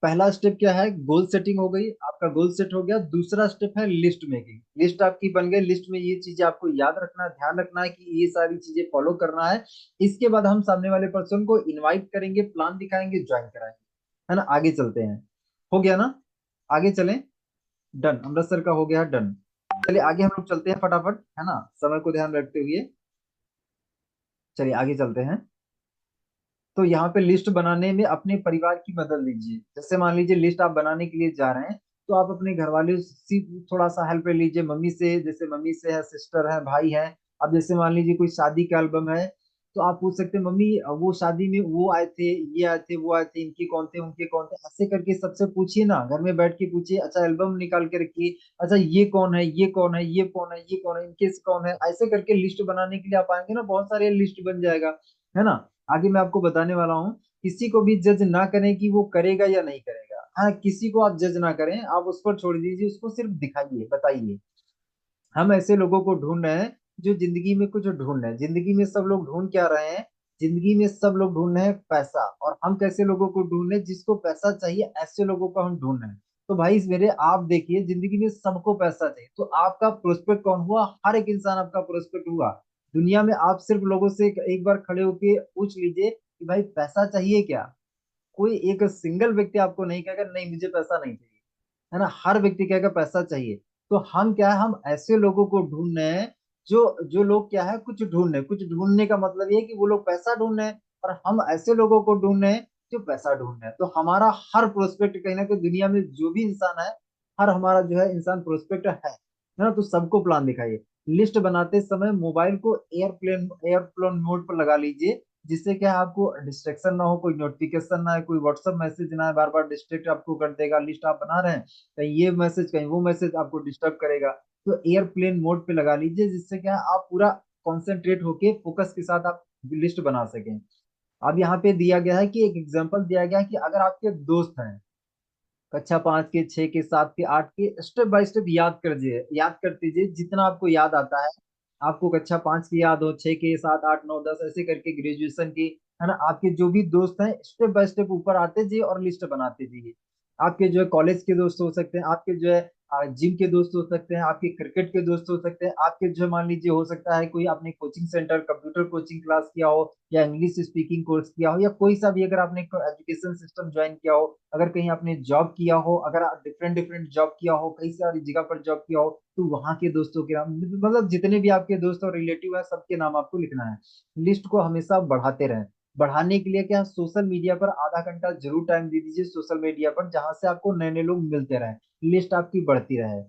पहला स्टेप क्या है, गोल सेटिंग हो गई, आपका गोल सेट हो गया। दूसरा स्टेप है लिस्ट मेकिंग। लिस्ट आपकी बन गई, लिस्ट में ये चीजें आपको याद रखना है, ध्यान रखना है कि ये सारी चीजें फॉलो करना है। इसके बाद हम सामने वाले पर्सन को इनवाइट करेंगे, प्लान दिखाएंगे, ज्वाइन कराएंगे, है ना। आगे चलते हैं, हो गया ना, आगे चलें। डन, अमृत सर का हो गया डन। चलिए आगे हम लोग चलते हैं फटाफट, है ना, समय को ध्यान रखते हुए। चलिए आगे चलते हैं। तो यहाँ पे लिस्ट बनाने में अपने परिवार की मदद लीजिए। जैसे मान लीजिए लिस्ट आप बनाने के लिए जा रहे हैं, तो आप अपने घर वाले से थोड़ा सा हेल्प ले लीजिए, मम्मी से, जैसे मम्मी से है, सिस्टर है, भाई है। अब जैसे मान लीजिए कोई शादी का एल्बम है, तो आप पूछ सकते हैं मम्मी वो शादी में वो आए थे, ये आए थे, वो आए थे, इनके कौन थे, उनके कौन थे, ऐसे करके सबसे पूछिए ना, घर में बैठ के पूछिए। अच्छा एल्बम निकाल के रखिए, अच्छा ये कौन है, ये कौन है, ये कौन है, ये कौन है, इनके से कौन है, ऐसे करके लिस्ट बनाने के लिए आप आएंगे ना, बहुत सारे लिस्ट बन जाएगा, है ना। आगे मैं आपको बताने वाला हूँ। किसी को भी जज ना करें कि वो करेगा या नहीं करेगा, हाँ किसी को आप जज ना करें, आप उस पर छोड़ दीजिए, उसको सिर्फ दिखाइए, बताइए। हम ऐसे लोगों को ढूंढ रहे हैं जो जिंदगी में कुछ ढूंढ रहे हैं। जिंदगी में सब लोग ढूंढ क्या रहे हैं, जिंदगी में सब लोग ढूंढ रहे हैं पैसा, और हम कैसे लोगों को ढूंढ रहे हैं, जिसको पैसा चाहिए, ऐसे लोगों को हम ढूंढ रहे हैं। तो भाई इस मेरे आप देखिए, जिंदगी में सबको पैसा चाहिए, तो आपका प्रोस्पेक्ट कौन हुआ, हर एक इंसान आपका प्रोस्पेक्ट हुआ। दुनिया में आप सिर्फ लोगों से एक बार खड़े होके पूछ लीजिए कि भाई पैसा चाहिए क्या, कोई एक सिंगल व्यक्ति आपको नहीं कहेगा नहीं मुझे पैसा नहीं चाहिए, है ना। हर व्यक्ति कहेगा पैसा चाहिए। तो हम क्या है, हम ऐसे लोगों को ढूंढ रहे हैं जो जो लोग क्या है कुछ ढूंढ रहे हैं। कुछ ढूंढने का मतलब ये है कि वो लोग पैसा ढूंढ रहे हैं, और हम ऐसे लोगों को ढूंढ रहे हैं जो पैसा ढूंढ रहे हैं। तो हमारा हर प्रोस्पेक्ट कहीं ना कहीं दुनिया में जो भी इंसान है, हर हमारा जो है इंसान प्रोस्पेक्ट है ना। तो सबको प्लान दिखाइए। लिस्ट बनाते समय मोबाइल को एयरप्लेन मोड पर लगा लीजिए, जिससे क्या है, आपको डिस्ट्रेक्शन ना हो, कोई नोटिफिकेशन ना है, कोई व्हाट्सएप मैसेज ना है, बार बार डिस्ट्रैक्ट आपको कर देगा। लिस्ट आप बना रहे हैं, कहीं ये मैसेज कहीं वो मैसेज आपको डिस्टर्ब करेगा। तो एयरप्लेन मोड पे लगा लीजिए, जिससे क्या है, आप पूरा कॉन्सेंट्रेट होके फोकस के साथ आप लिस्ट बना सकें। अब यहाँ पे दिया गया है कि एक एग्जांपल दिया गया है कि अगर आपके दोस्त हैं कक्षा 5 के, 6 के, 7 के, 8 के, स्टेप बाय स्टेप याद कर दीजिए, याद करते दीजिए जितना आपको याद आता है। आपको कक्षा 5 की याद हो, 6 के, 7, 8, 9, 10, ऐसे करके ग्रेजुएशन की, है ना, आपके जो भी दोस्त हैं स्टेप बाय स्टेप ऊपर आते जाइए और लिस्ट बनाते जाइए। आपके जो है कॉलेज के दोस्त हो सकते हैं, आपके जो है जिम के दोस्त हो सकते हैं, आपके क्रिकेट के दोस्त हो सकते हैं, आपके जो है मान लीजिए हो सकता है कोई आपने coaching centre computer coaching class किया हो, या इंग्लिश स्पीकिंग कोर्स किया हो, या कोई सा भी अगर आपने एजुकेशन सिस्टम ज्वाइन किया हो, अगर कहीं आपने जॉब किया हो, अगर डिफरेंट डिफरेंट जॉब किया हो, कई सारी जगह पर जॉब किया हो, तो वहां के दोस्तों के नाम, मतलब जितने भी आपके दोस्त और रिलेटिव है सबके नाम आपको लिखना है। लिस्ट को हमेशा बढ़ाते रहें। बढ़ाने के लिए क्या, सोशल मीडिया पर आधा घंटा जरूर टाइम दे दीजिए, सोशल मीडिया पर जहां से आपको नए नए लोग मिलते रहे, लिस्ट आपकी बढ़ती रहे।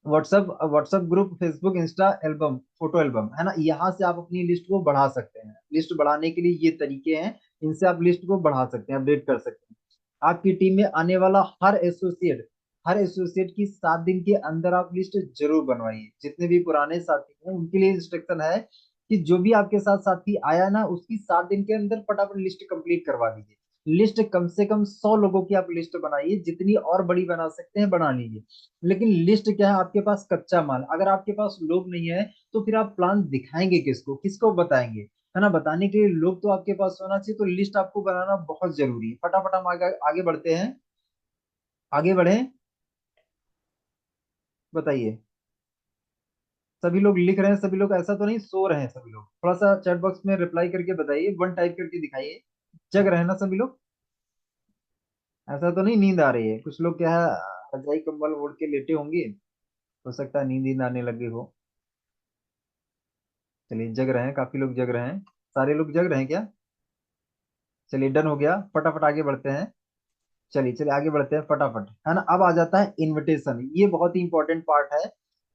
WhatsApp WhatsApp group, Facebook, Insta album, photo album, है ना, यहाँ से आप अपनी लिस्ट को बढ़ा सकते हैं। लिस्ट बढ़ाने के लिए ये तरीके हैं, इनसे आप लिस्ट को बढ़ा सकते हैं, अपडेट कर सकते हैं। आपकी टीम में आने वाला हर एसोसिएट की 7 दिन के अंदर आप लिस्ट जरूर बनवाइए। जितने भी पुराने साथी हैं उनके लिए इंस्ट्रक्शन है कि जो भी आपके साथ साथी आया ना, उसकी 7 दिन के अंदर फटाफट लिस्ट कंप्लीट करवा दीजिए। लिस्ट कम से कम 100 लोगों की आप लिस्ट बनाइए, जितनी और बड़ी बना सकते हैं बना लीजिए। लेकिन लिस्ट क्या है, आपके पास कच्चा माल, अगर आपके पास लोग नहीं है तो फिर आप प्लान दिखाएंगे किसको, किसको बताएंगे, है ना। बताने के लिए लोग तो आपके पास होना चाहिए। तो लिस्ट आपको बनाना बहुत जरूरी है। फटाफट हम आगे आगे बढ़ते हैं, आगे बढ़े, बताइए। सभी लोग लिख रहे हैं, सभी लोग ऐसा तो नहीं सो रहे हैं, सभी लोग थोड़ा सा चैट बॉक्स में रिप्लाई करके बताइए, वन टाइप करके दिखाइए। जग रहे हैं ना सभी लोग, ऐसा तो नहीं नींद आ रही है, कुछ लोग क्या है रजाई कंबल ओढ़ के लेटे होंगे, हो सकता है नींद नींद आने लगी हो। चलिए जग रहे हैं, काफी लोग जग रहे हैं, सारे लोग जग रहे हैं क्या। चलिए डन हो गया, फटाफट आगे बढ़ते हैं। चलिए चलिए आगे बढ़ते हैं फटाफट, है ना। अब आ जाता है इनविटेशन, ये बहुत ही इंपॉर्टेंट पार्ट है।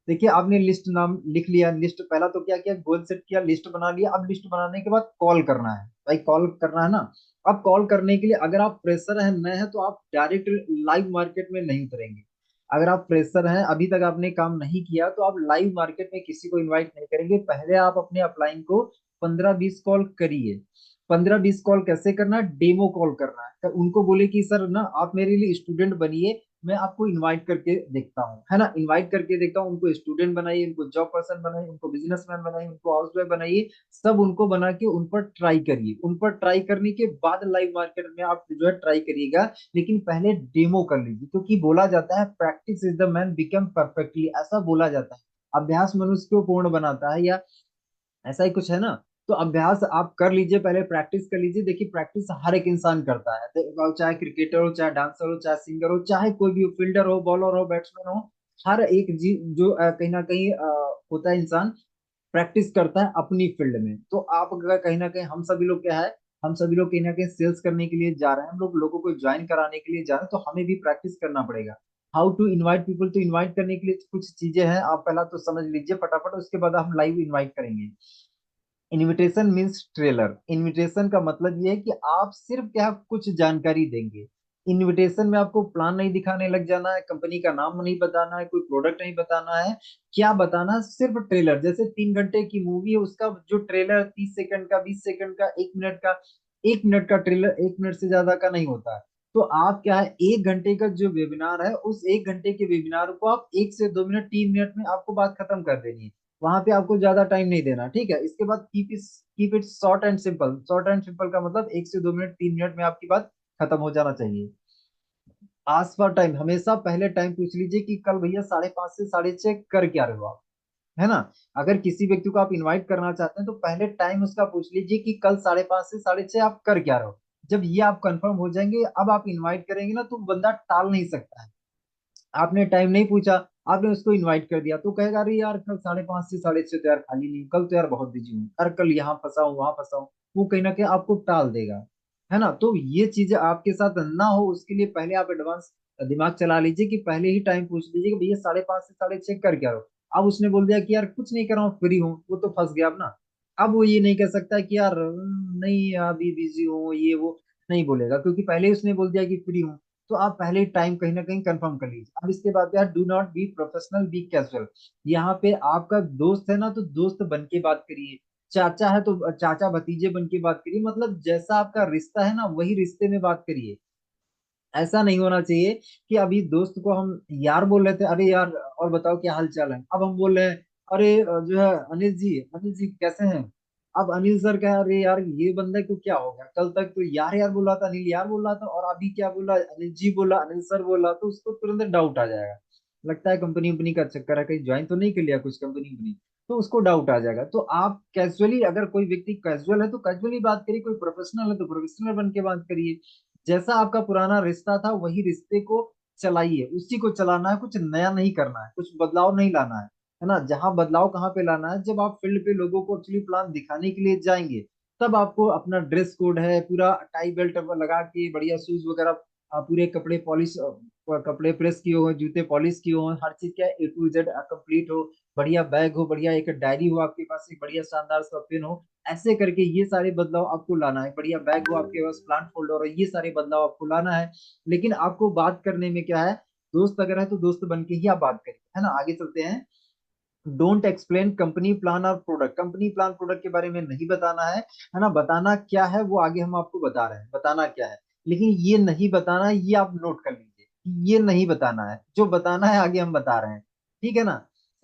देखिए आपने लिस्ट नाम लिख लिया, लिस्ट पहला तो क्या किया, गोल सेट किया, लिस्ट बना लिया। अब लिस्ट बनाने के बाद कॉल करना है भाई, कॉल करना है ना। अब कॉल करने के लिए अगर आप फ्रेशर हैं, नए हैं, तो आप डायरेक्ट लाइव मार्केट में नहीं उतरेंगे। अगर आप फ्रेशर हैं, अभी तक आपने काम नहीं किया, तो आप लाइव मार्केट में किसी को इनवाइट नहीं करेंगे। पहले आप अपने अपलाइन को 15-20 कॉल करिए। 15-20 कॉल कैसे करना है, डेमो कॉल करना है। तो उनको बोले कि सर ना आप मेरे लिए स्टूडेंट बनिए, मैं आपको इनवाइट करके देखता हूँ, है ना, इनवाइट करके देखता हूँ। उनको स्टूडेंट बनाइए, उनको जॉब पर्सन बनाइए, उनको बिजनेसमैन बनाइए, उनको हाउस वाइफ बनाइए। सब उनको बना के उन पर ट्राई करिए। उन पर ट्राई करने के बाद लाइव मार्केट में आप जो है ट्राई करिएगा। लेकिन पहले डेमो कर लीजिए, क्योंकि बोला जाता है practice is the man become perfectly, ऐसा बोला जाता है। अभ्यास मनुष्य को पूर्ण बनाता है, या ऐसा ही कुछ है ना। तो अभ्यास आप कर लीजिए, पहले प्रैक्टिस कर लीजिए। देखिए प्रैक्टिस हर एक इंसान करता है, चाहे क्रिकेटर हो, चाहे डांसर हो, चाहे सिंगर हो, चाहे कोई भी हो, फील्डर हो, बॉलर हो, बैट्समैन हो। हर एक जी जो कहीं ना कहीं होता है इंसान, प्रैक्टिस करता है अपनी फील्ड में। तो आप अगर कहीं ना कहीं, हम सभी लोग क्या है, हम सभी लोग कहीं ना कहीं सेल्स करने के लिए जा रहे हैं, हम लोग लोगों को ज्वाइन कराने के लिए जा रहे हैं, तो हमें भी प्रैक्टिस करना पड़ेगा। हाउ टू इनवाइट पीपल, तो इनवाइट करने के लिए कुछ चीजें हैं, आप पहला तो समझ लीजिए फटाफट, उसके बाद हम लाइव इनवाइट करेंगे। Invitation means trailer. इनविटेशन का मतलब ये है कि आप सिर्फ क्या कुछ जानकारी देंगे। इनविटेशन में आपको प्लान नहीं दिखाने लग जाना है, कंपनी का नाम नहीं बताना है, कोई प्रोडक्ट नहीं बताना है। क्या बताना है, सिर्फ ट्रेलर। जैसे 3 घंटे की मूवी है, उसका जो ट्रेलर 30 सेकंड का, 20 सेकंड का, 1 मिनट का, 1 मिनट का ट्रेलर 1 मिनट से ज्यादा का नहीं होता है। तो आप क्या है, 1 घंटे का जो वेबिनार है, उस 1 घंटे के वेबिनार को आप 1 से 2 मिनट, 3 मिनट में आपको बात खत्म कर देनी है। वहां पे आपको ज्यादा टाइम नहीं देना, ठीक है। इसके बाद keep it short and simple. Short and simple का मतलब 1 से 2 मिनट, 3 मिनट में आपकी बात खत्म हो जाना चाहिए। आज फॉर टाइम, हमेशा पहले टाइम पूछ लीजिए कि कल भैया 5:30 से 6:30 कर क्या रहे हो आप, है ना। अगर किसी व्यक्ति को आप इनवाइट करना चाहते हैं, तो पहले टाइम उसका पूछ लीजिए कि कल 5:30 से 6:30 आप कर क्या रहे हो। जब ये आप कंफर्म हो जाएंगे, अब आप इनवाइट करेंगे ना, तो बंदा टाल नहीं सकता है। आपने टाइम नहीं पूछा, आपने उसको इनवाइट कर दिया, तो कहेगा अरे यार कल 5:30 से 6:30 तो यार खाली नहीं हूँ, कल तो यार बहुत बिजी हूँ, यार कल यहाँ फंसा हूँ, वहां फंसा हूँ। वो कहीं ना कहीं आपको टाल देगा, है ना। तो ये चीजें आपके साथ ना हो, उसके लिए पहले आप एडवांस दिमाग चला लीजिए कि पहले ही टाइम पूछ लीजिए कि भैया 5:30 से 6:30 कर क्या रहो। अब उसने बोल दिया कि यार कुछ नहीं कर रहा हूँ, फ्री हूँ, वो तो फंस गया अब ना। अब वो ये नहीं कह सकता कि यार नहीं अभी बिजी हूँ, ये वो नहीं बोलेगा, क्योंकि पहले ही उसने बोल दिया कि फ्री हूँ। तो आप पहले टाइम कहीं ना कहीं कंफर्म कर लीजिए। अब इसके बाद यार, do not be professional, be casual. यहाँ पे आपका दोस्त है ना, तो दोस्त बन के बात करिए। चाचा है तो चाचा भतीजे बन के बात करिए। मतलब जैसा आपका रिश्ता है ना, वही रिश्ते में बात करिए। ऐसा नहीं होना चाहिए कि अभी दोस्त को हम यार बोल रहे थे, अरे यार और बताओ क्या हाल चाल है, अब हम बोल रहे हैं अरे जो है अनिल जी, अनिल जी कैसे हैं। अब अनिल सर कह अरे यार ये बंदे को क्या हो गया, कल तक तो यार यार बोल रहा था, अनिल यार बोल रहा था, और अभी क्या बोला, अनिल जी बोला, अनिल सर बोला, तो उसको तुरंत डाउट आ जाएगा। लगता है कंपनी कंपनी का चक्कर है, कहीं ज्वाइन तो नहीं कर लिया कुछ कंपनी कंपनी। तो उसको डाउट आ जाएगा। तो आप कैजुअली, अगर कोई व्यक्ति कैजुअल है तो कैजुअली बात करिए, कोई प्रोफेशनल है तो प्रोफेशनल बन के बात करिए। जैसा आपका पुराना रिश्ता था, वही रिश्ते को चलाइए, उसी को चलाना है, कुछ नया नहीं करना है, कुछ बदलाव नहीं लाना है ना। जहां बदलाव कहाँ पे लाना है, जब आप फील्ड पे लोगों को एक्चुअली प्लान दिखाने के लिए जाएंगे, तब आपको अपना ड्रेस कोड है पूरा, टाई बेल्ट लगा के बढ़िया शूज वगैरह, पूरे कपड़े पॉलिश, कपड़े प्रेस किए हो, जूते पॉलिश किए हो, हर चीज क्या A to Z कंप्लीट हो। बढ़िया बैग हो, बढ़िया एक डायरी हो आपके पास, एक बढ़िया शानदार सा पेन हो। ऐसे करके ये सारे बदलाव आपको लाना है। बढ़िया बैग हो आपके पास, प्लांट फोल्डर हो, ये सारे बदलाव आपको लाना है। लेकिन आपको बात करने में क्या है, दोस्त अगर है तो दोस्त बन के ही आप बात करिए, है ना। आगे चलते हैं। डोंट एक्सप्लेन कंपनी प्लान और प्रोडक्ट। कंपनी प्लान प्रोडक्ट के बारे में नहीं बताना है ना। बताना क्या है वो आगे हम आपको बता रहे हैं, बताना क्या है। लेकिन ये नहीं बताना है, ये आप नोट कर लीजिए कि ये नहीं बताना है, जो बताना है आगे हम बता रहे हैं, ठीक है ना।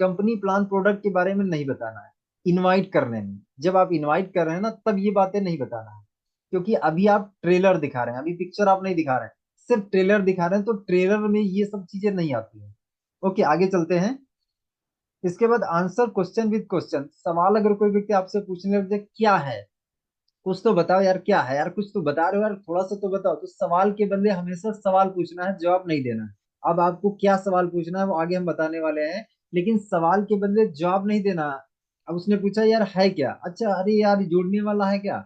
कंपनी प्लान प्रोडक्ट के बारे में नहीं बताना है। इनवाइट करने में, जब आप इनवाइट कर रहे हैं ना, तब ये बातें नहीं बताना है। क्योंकि अभी आप ट्रेलर दिखा रहे हैं, अभी पिक्चर आप नहीं दिखा रहे हैं, सिर्फ ट्रेलर दिखा रहे हैं, तो ट्रेलर में ये सब चीजें नहीं आती है। ओके, आगे चलते हैं। इसके बाद आंसर क्वेश्चन विद क्वेश्चन। सवाल अगर कोई व्यक्ति आपसे पूछने लग जाए क्या है, कुछ तो बताओ यार, क्या है यार, कुछ तो बता रहे हो यार, थोड़ा सा तो बताओ, तो सवाल के बदले हमेशा सवाल पूछना है, जवाब नहीं देना है। अब आपको क्या सवाल पूछना है वो आगे हम बताने वाले हैं, लेकिन सवाल के बदले जवाब नहीं देना है। अब उसने पूछा यार है क्या, अच्छा अरे यार जोड़ने वाला है क्या,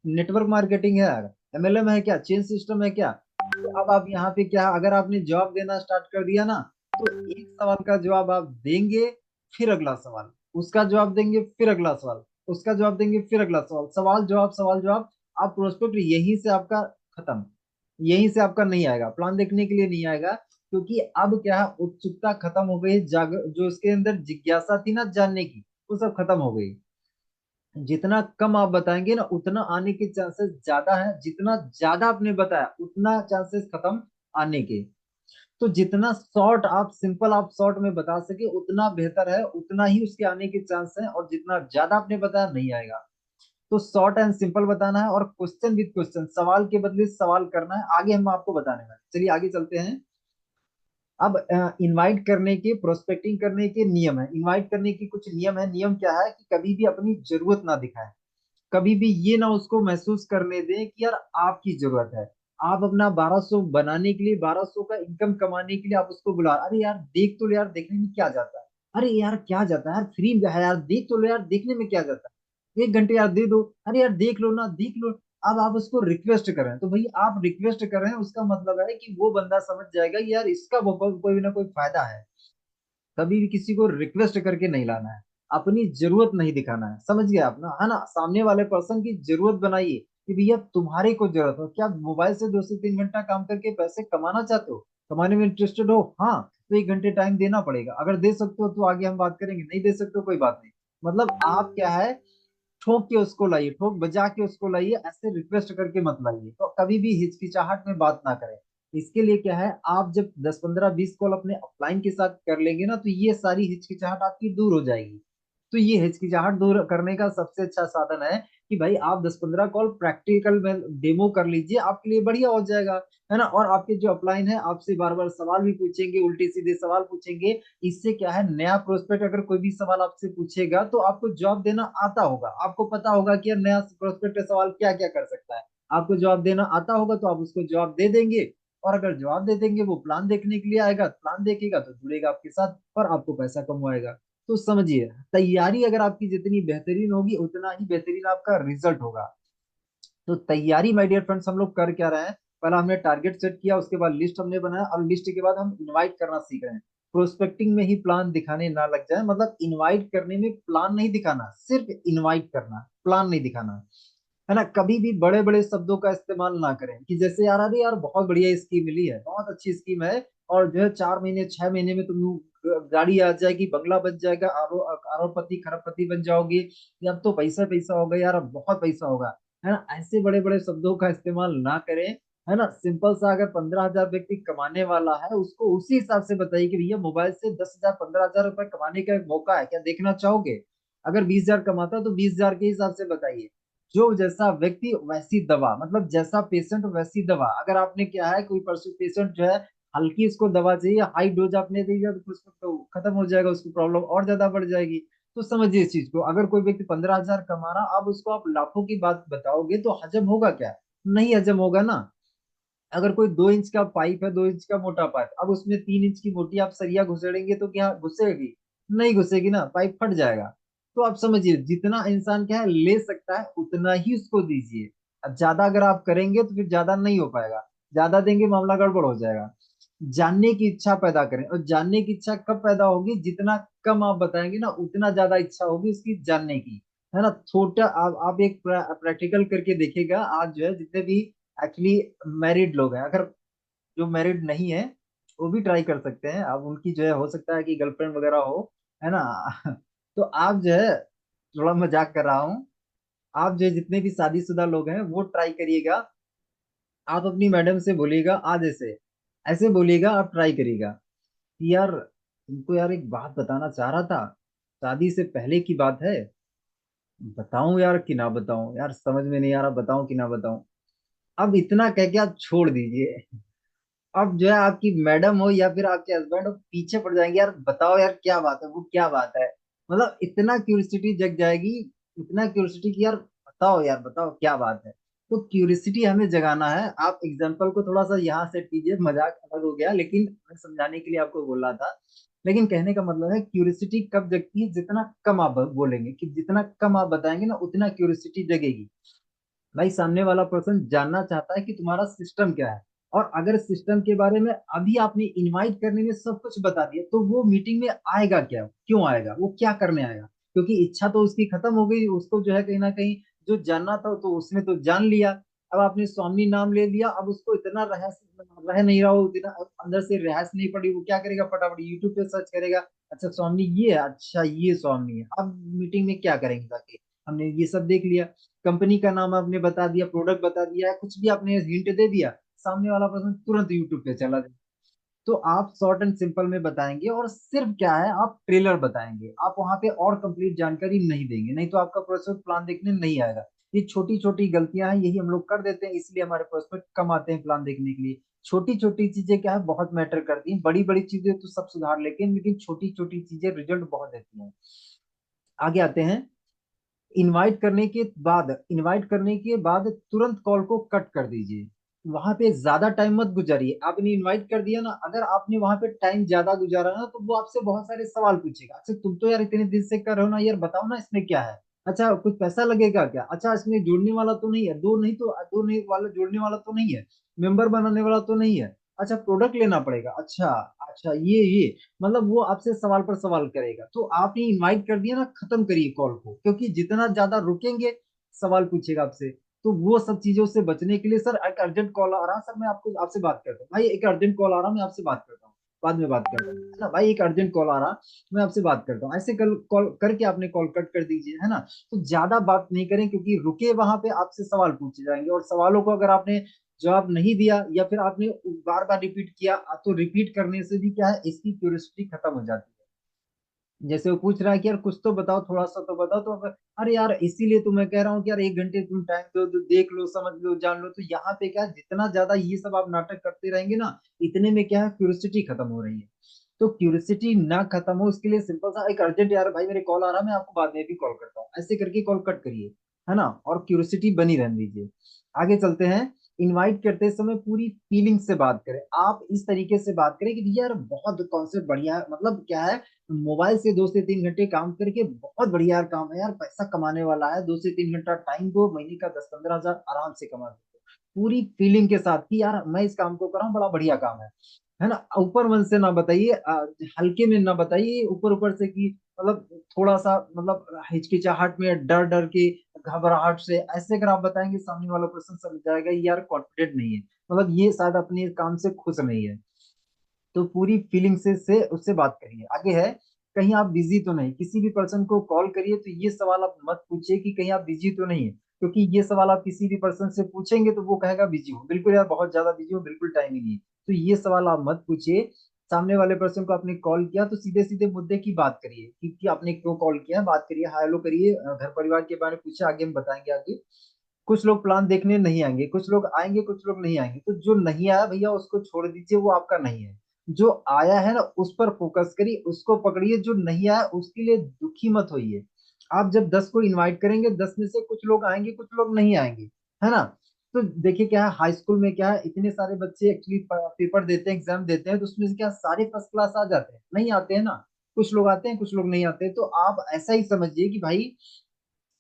नेटवर्क मार्केटिंग है यार, MLM है क्या, चेन सिस्टम है क्या। तो अब आप यहाँ पे क्या, अगर आपने जवाब देना स्टार्ट कर दिया ना, तो एक सवाल का जवाब आप देंगे, फिर अगला सवाल, उसका जवाब देंगे, फिर अगला सवाल, उसका जवाब देंगे, फिर अगला सवाल, सवाल जवाब सवाल जवाब। आप प्रोस्पेक्ट यहीं से आपका खत्म, यहीं से आपका नहीं आएगा, प्लान देखने के लिए नहीं आएगा। क्योंकि अब क्या है, उत्सुकता खत्म हो गई, जाग जो उसके अंदर जिज्ञासा थी ना जानने की, वो सब खत्म हो गई। जितना कम आप बताएंगे ना उतना आने के चांसेस ज्यादा है, जितना ज्यादा आपने बताया उतना चांसेस खत्म आने के। तो जितना शॉर्ट आप सिंपल आप शॉर्ट में बता सके उतना बेहतर है, उतना ही उसके आने के चांस है, और जितना ज्यादा आपने बताया नहीं आएगा। तो शॉर्ट एंड सिंपल बताना है, और क्वेश्चन विद क्वेश्चन, सवाल के बदले सवाल करना है, आगे हम आपको बताने वाले। चलिए आगे चलते हैं। अब इनवाइट करने के, प्रोस्पेक्टिंग करने के नियम है, इनवाइट करने की कुछ नियम है। नियम क्या है कि कभी भी अपनी जरूरत ना दिखाएं, कभी भी ये ना उसको महसूस करने दें कि यार आपकी जरूरत है। आप अपना 1200 बनाने के लिए, 1200 का इनकम कमाने के लिए आप उसको बुला, अरे यार देख तो ले यार, देखने में क्या जाता है, अरे यार क्या जाता है यार, फ्री है यार, देख तो ले यार, देखने में क्या जाता है, 1 घंटे यार दे दो, अरे यार देख लो ना, देख लो। अब आप उसको रिक्वेस्ट कर रहे हैं, तो भाई आप रिक्वेस्ट कर रहे हैं, उसका मतलब है कि वो बंदा समझ जाएगा कि यार इसका वो कोई ना कोई फायदा है। कभी भी किसी को रिक्वेस्ट करके नहीं लाना है, अपनी जरूरत नहीं दिखाना है, समझ गया आप ना, है ना। सामने वाले पर्सन की जरूरत बनाइए कि भैया तुम्हारे को जरूरत हो क्या, मोबाइल से 2 से 3 घंटा काम करके पैसे कमाना चाहते हो, कमाने में इंटरेस्टेड हो, हाँ तो 1 घंटे टाइम देना पड़ेगा, अगर दे सकते हो तो आगे हम बात करेंगे, नहीं दे सकते हो कोई बात नहीं। मतलब आप क्या है, ठोक के उसको लाइए, ठोक बजा के उसको लाइए, ऐसे रिक्वेस्ट करके मत लाइए, तो कभी भी हिचकिचाहट में बात ना करें। इसके लिए क्या है, आप जब 10 15 20 कॉल अपने अपलाइन के साथ कर लेंगे ना, तो ये सारी हिचकिचाहट आपकी दूर हो जाएगी। तो ये हिचकिचाहट दूर करने का सबसे अच्छा साधन है कि भाई आप 10 15 कॉल प्रैक्टिकल में डेमो कर लीजिए, आपके लिए बढ़िया हो जाएगा, है ना। और आपके जो अपलाइन है आपसे बार बार सवाल भी पूछेंगे, उल्टे सीधे सवाल पूछेंगे। इससे क्या है, नया प्रोस्पेक्ट अगर कोई भी सवाल आपसे पूछेगा तो आपको जवाब देना आता होगा, आपको पता होगा कि यार नया प्रोस्पेक्ट का सवाल क्या क्या कर सकता है, आपको जवाब देना आता होगा, तो आप उसको जवाब दे देंगे। और अगर जवाब दे देंगे, वो प्लान देखने के लिए आएगा, प्लान देखेगा तो जुड़ेगा आपके साथ, और आपको पैसा कमवाएगा। तो समझिए, तैयारी अगर आपकी जितनी बेहतरीन होगी उतना ही बेहतरीन आपका रिजल्ट होगा। तो तैयारी माय डियर फ्रेंड्स, हम लोग कर क्या रहे हैं, पहला हमने टारगेट सेट किया, उसके बाद लिस्ट हमने बनाया, और लिस्ट के बाद हम इनवाइट करना सीख रहे हैं। प्रोस्पेक्टिंग में ही प्लान दिखाने ना लग जाए, मतलब इनवाइट करने में प्लान नहीं दिखाना, सिर्फ इनवाइट करना, प्लान नहीं दिखाना, है ना। कभी भी बड़े बड़े शब्दों का इस्तेमाल ना करें कि जैसे यार, अरे यार बहुत बढ़िया स्कीम मिली है, बहुत अच्छी स्कीम है, और जो है 4 महीने 6 महीने में तुम गाड़ी आ जाएगी, बंगला बन जाएगा, अरबपति खरबपति बन जाओगे, या अब तो पैसा पैसा होगा यार, अब बहुत पैसा होगा, है ना। ऐसे बड़े बड़े शब्दों का इस्तेमाल ना करें, है ना। सिंपल सा, अगर 15,000 व्यक्ति कमाने वाला है, उसको उसी हिसाब से बताइए कि भैया मोबाइल से 10,000 15,000 रुपए कमाने का एक मौका है, क्या देखना चाहोगे। अगर 20,000 कमाता है तो 20,000 के हिसाब से बताइए। जो जैसा व्यक्ति वैसी दवा, मतलब जैसा पेशेंट वैसी दवा। अगर आपने क्या है, कोई पेशेंट जो है हल्की उसको दवा चाहिए, हाई डोज आपने दी है, तो उसको तो खत्म हो जाएगा, उसकी प्रॉब्लम और ज्यादा बढ़ जाएगी। तो समझिए इस चीज को, अगर कोई व्यक्ति 15,000 कमा रहा, अब उसको आप लाखों की बात बताओगे तो हजम होगा क्या, नहीं हजम होगा ना। अगर कोई 2 इंच का पाइप है, 2 इंच का मोटा पाइप, अब उसमें 3 इंच की मोटी आप सरिया घुसेड़ेंगे तो क्या घुसेगी, नहीं घुसेगी ना, पाइप फट जाएगा। तो आप समझिए, जितना इंसान क्या है ले सकता है उतना ही उसको दीजिए। अब ज्यादा अगर आप करेंगे तो फिर ज्यादा नहीं हो पाएगा, ज्यादा देंगे मामला गड़बड़ हो जाएगा। जानने की इच्छा पैदा करें, और जानने की इच्छा कब पैदा होगी, जितना कम आप बताएंगे ना उतना ज्यादा इच्छा होगी उसकी जानने की, है ना। छोटा आप एक प्रैक्टिकल करके देखिएगा, आज जो है जितने भी एक्चुअली मैरिड लोग हैं, अगर जो मैरिड नहीं है वो भी ट्राई कर सकते हैं, अब उनकी जो है हो सकता है कि गर्लफ्रेंड वगैरह हो, है ना। तो आप जो है, थोड़ा मजाक कर रहा हूँ, आप जो है जितने भी शादीशुदा लोग हैं वो ट्राई करिएगा। आप अपनी मैडम से बोलिएगा आज ऐसे, ऐसे बोलिएगा, आप ट्राई करिएगा कि यार तुमको यार एक बात बताना चाह रहा था, शादी से पहले की बात है, बताऊं यार कि ना बताऊं, यार समझ में नहीं आ रहा, बताऊं कि ना बताऊं। अब इतना कह के आप छोड़ दीजिए। अब जो है आपकी मैडम हो या फिर आपके हस्बैंड हो, पीछे पड़ जाएंगे, यार बताओ यार क्या बात है, वो क्या बात है। मतलब इतना क्यूरियोसिटी जग जाएगी, इतना क्यूरियोसिटी कि यार बताओ, यार बताओ क्या बात है। तो क्यूरियोसिटी हमें जगाना है। आप एग्जाम्पल को थोड़ा सा यहाँ से कीजिए, मजाक अलग हो गया, लेकिन मैं समझाने के लिए आपको बोल रहा था। लेकिन कहने का मतलब है, क्यूरियोसिटी कब जगती है, जितना कम आप बोलेंगे, कि जितना कम आप बताएंगे ना उतना क्यूरियोसिटी जगेगी। भाई सामने वाला पर्सन जानना चाहता है कि तुम्हारा सिस्टम क्या है, और अगर सिस्टम के बारे में अभी आपने इनवाइट करने में सब कुछ बता दिया, तो वो मीटिंग में आएगा क्या, क्यों आएगा, वो क्या करने आएगा? क्योंकि इच्छा तो उसकी खत्म हो गई, उसको जो है कहीं ना कहीं जो जानना था तो उसने तो जान लिया। अब आपने स्वामी नाम ले लिया, अब उसको इतना रहस्य रह नहीं रहा, वो इतना अंदर से रहस्य नहीं पड़ी, वो क्या करेगा, फटाफट यूट्यूब पे सर्च करेगा, अच्छा स्वामी ये है, अच्छा ये स्वामी है, अब मीटिंग में क्या करेंगे जाके, हमने ये सब देख लिया। कंपनी का नाम आपने बता दिया, प्रोडक्ट बता दिया, कुछ भी आपने हिंट दे दिया, सामने वाला पर्सन तुरंत यूट्यूब पे चला जाए। तो आप शॉर्ट एंड सिंपल में बताएंगे, और सिर्फ क्या है, आप ट्रेलर बताएंगे, आप वहां पे और कंप्लीट जानकारी नहीं देंगे, नहीं तो आपका प्रोस्पेक्ट प्लान देखने नहीं आएगा। ये छोटी छोटी गलतियां हैं, यही हम लोग कर देते हैं, इसलिए हमारे प्रोस्पेक्ट कम आते हैं प्लान देखने के लिए। छोटी छोटी चीजें क्या है, बहुत मैटर करती हैं, बड़ी बड़ी चीजें तो सब सुधार लेते हैं, लेकिन छोटी छोटी चीजें रिजल्ट बहुत देती हैं। आगे आते हैं। इनवाइट करने के बाद तुरंत कॉल को कट कर दीजिए। वहां पे ज्यादा टाइम मत गुजारिए, आपने इनवाइट कर दिया ना, अगर आपने वहां पे टाइम ज्यादा गुजारा ना, तो वो आपसे बहुत सारे सवाल पूछेगा, अच्छा तुम तो यार इतने दिन से कर रहे हो ना, यार बताओ ना इसमें क्या है, अच्छा कुछ पैसा लगेगा क्या, अच्छा इसमें जोड़ने वाला तो नहीं है, दो नहीं वाला जोड़ने वाला तो नहीं है, मेंबर बनाने वाला तो नहीं है, अच्छा प्रोडक्ट लेना पड़ेगा, अच्छा अच्छा ये मतलब वो आपसे सवाल पर सवाल करेगा। तो आपने इनवाइट कर दिया ना, खत्म करिए कॉल को, क्योंकि जितना ज्यादा रुकेंगे सवाल पूछेगा आपसे। तो वो सब चीजों से बचने के लिए, सर एक अर्जेंट कॉल आ रहा, सर मैं आपको आपसे बात करता हूँ, भाई एक अर्जेंट कॉल आ रहा, मैं आपसे बात करता हूँ, बाद में बात करता हूँ, है ना भाई, एक अर्जेंट कॉल आ रहा, मैं आपसे बात करता हूँ, ऐसे कल कॉल करके आपने कॉल कट कर दीजिए, है ना। तो ज्यादा बात नहीं करें, क्योंकि रुके वहां पे आपसे सवाल पूछे जाएंगे, और सवालों को अगर आपने जवाब नहीं दिया, या फिर आपने बार बार रिपीट किया, तो रिपीट करने से भी क्या है, इसकी क्यूरियोसिटी खत्म हो जाती है। जैसे वो पूछ रहा है कि यार कुछ तो बताओ, थोड़ा सा तो बताओ, तो अगर अरे यार इसीलिए तो मैं कह रहा हूँ कि यार 1 घंटे तुम टाइम दो, तो देख लो समझ लो जान लो, तो यहाँ पे क्या है, जितना ज्यादा ये सब आप नाटक करते रहेंगे ना, इतने में क्या है, क्यूरियोसिटी खत्म हो रही है। तो क्यूरियोसिटी ना खत्म हो, इसके लिए सिंपल सा एक अर्जेंट, यार भाई मेरे कॉल आ रहा है, मैं आपको बाद में भी कॉल करता हूँ, ऐसे करके कॉल कट करिए, है ना, और क्यूरियोसिटी बनी रहने दीजिए। आगे चलते हैं। इनवाइट करते समय पूरी फीलिंग से बात करें, आप इस तरीके से बात करें कि भैया यार बहुत कॉन्सेप्ट बढ़िया है, मतलब क्या है, मोबाइल से 2 से 3 घंटे काम करके बहुत बढ़िया यार काम है, यार पैसा कमाने वाला है, 2 से 3 घंटा टाइम दो, महीने का 10-15 हजार आराम से कमा सकते हो, पूरी फीलिंग के साथ कि यार मैं इस काम को कर रहा हूँ, बड़ा बढ़िया काम है ना। ऊपर मन से ना बताइए, हल्के में ना बताइए, ऊपर ऊपर से कि मतलब थोड़ा सा मतलब हिचकिचाहट में, डर डर के, घबराहट से, ऐसे अगर आप बताएंगे, सामने वाला पर्सन समझ जाएगा ये यार कॉन्फिडेंट नहीं है, मतलब ये शायद अपने काम से खुश नहीं है। तो पूरी फीलिंग से उससे बात करिए। आगे है, कहीं आप बिजी तो नहीं, किसी भी पर्सन को कॉल करिए तो ये सवाल आप मत पूछिए कि कहीं आप बिजी तो नहीं है, क्योंकि ये सवाल आप किसी भी पर्सन से पूछेंगे तो वो कहेगा बिजी हूँ, बिल्कुल यार बहुत ज्यादा बिजी हूँ, बिल्कुल टाइम ही नहीं है। तो ये सवाल आप मत पूछिए। सामने वाले पर्सन को आपने कॉल किया तो सीधे सीधे मुद्दे की बात करिए कि आपने क्यों कॉल किया, बात करिए, हाय हेलो करिए, घर परिवार के बारे में पूछिए, आगे हम बताएंगे आगे। कुछ लोग प्लान देखने नहीं आएंगे, कुछ लोग आएंगे, कुछ लोग नहीं आएंगे, तो जो नहीं आया भैया उसको छोड़ दीजिए, वो आपका नहीं है। जो आया है ना उस पर फोकस करिए, उसको पकड़िए, जो नहीं आया उसके लिए दुखी मत होइए। आप जब 10 को इनवाइट करेंगे, 10 में से कुछ लोग आएंगे, कुछ लोग नहीं आएंगे, है ना। तो देखिए क्या है, हाई स्कूल में क्या है, इतने सारे बच्चे एक्चुअली पेपर देते हैं, एग्जाम देते हैं, तो उसमें से क्या सारे फर्स्ट क्लास आ जाते हैं, नहीं आते हैं ना, कुछ लोग आते हैं, कुछ लोग नहीं आते हैं। तो आप ऐसा ही समझिए कि भाई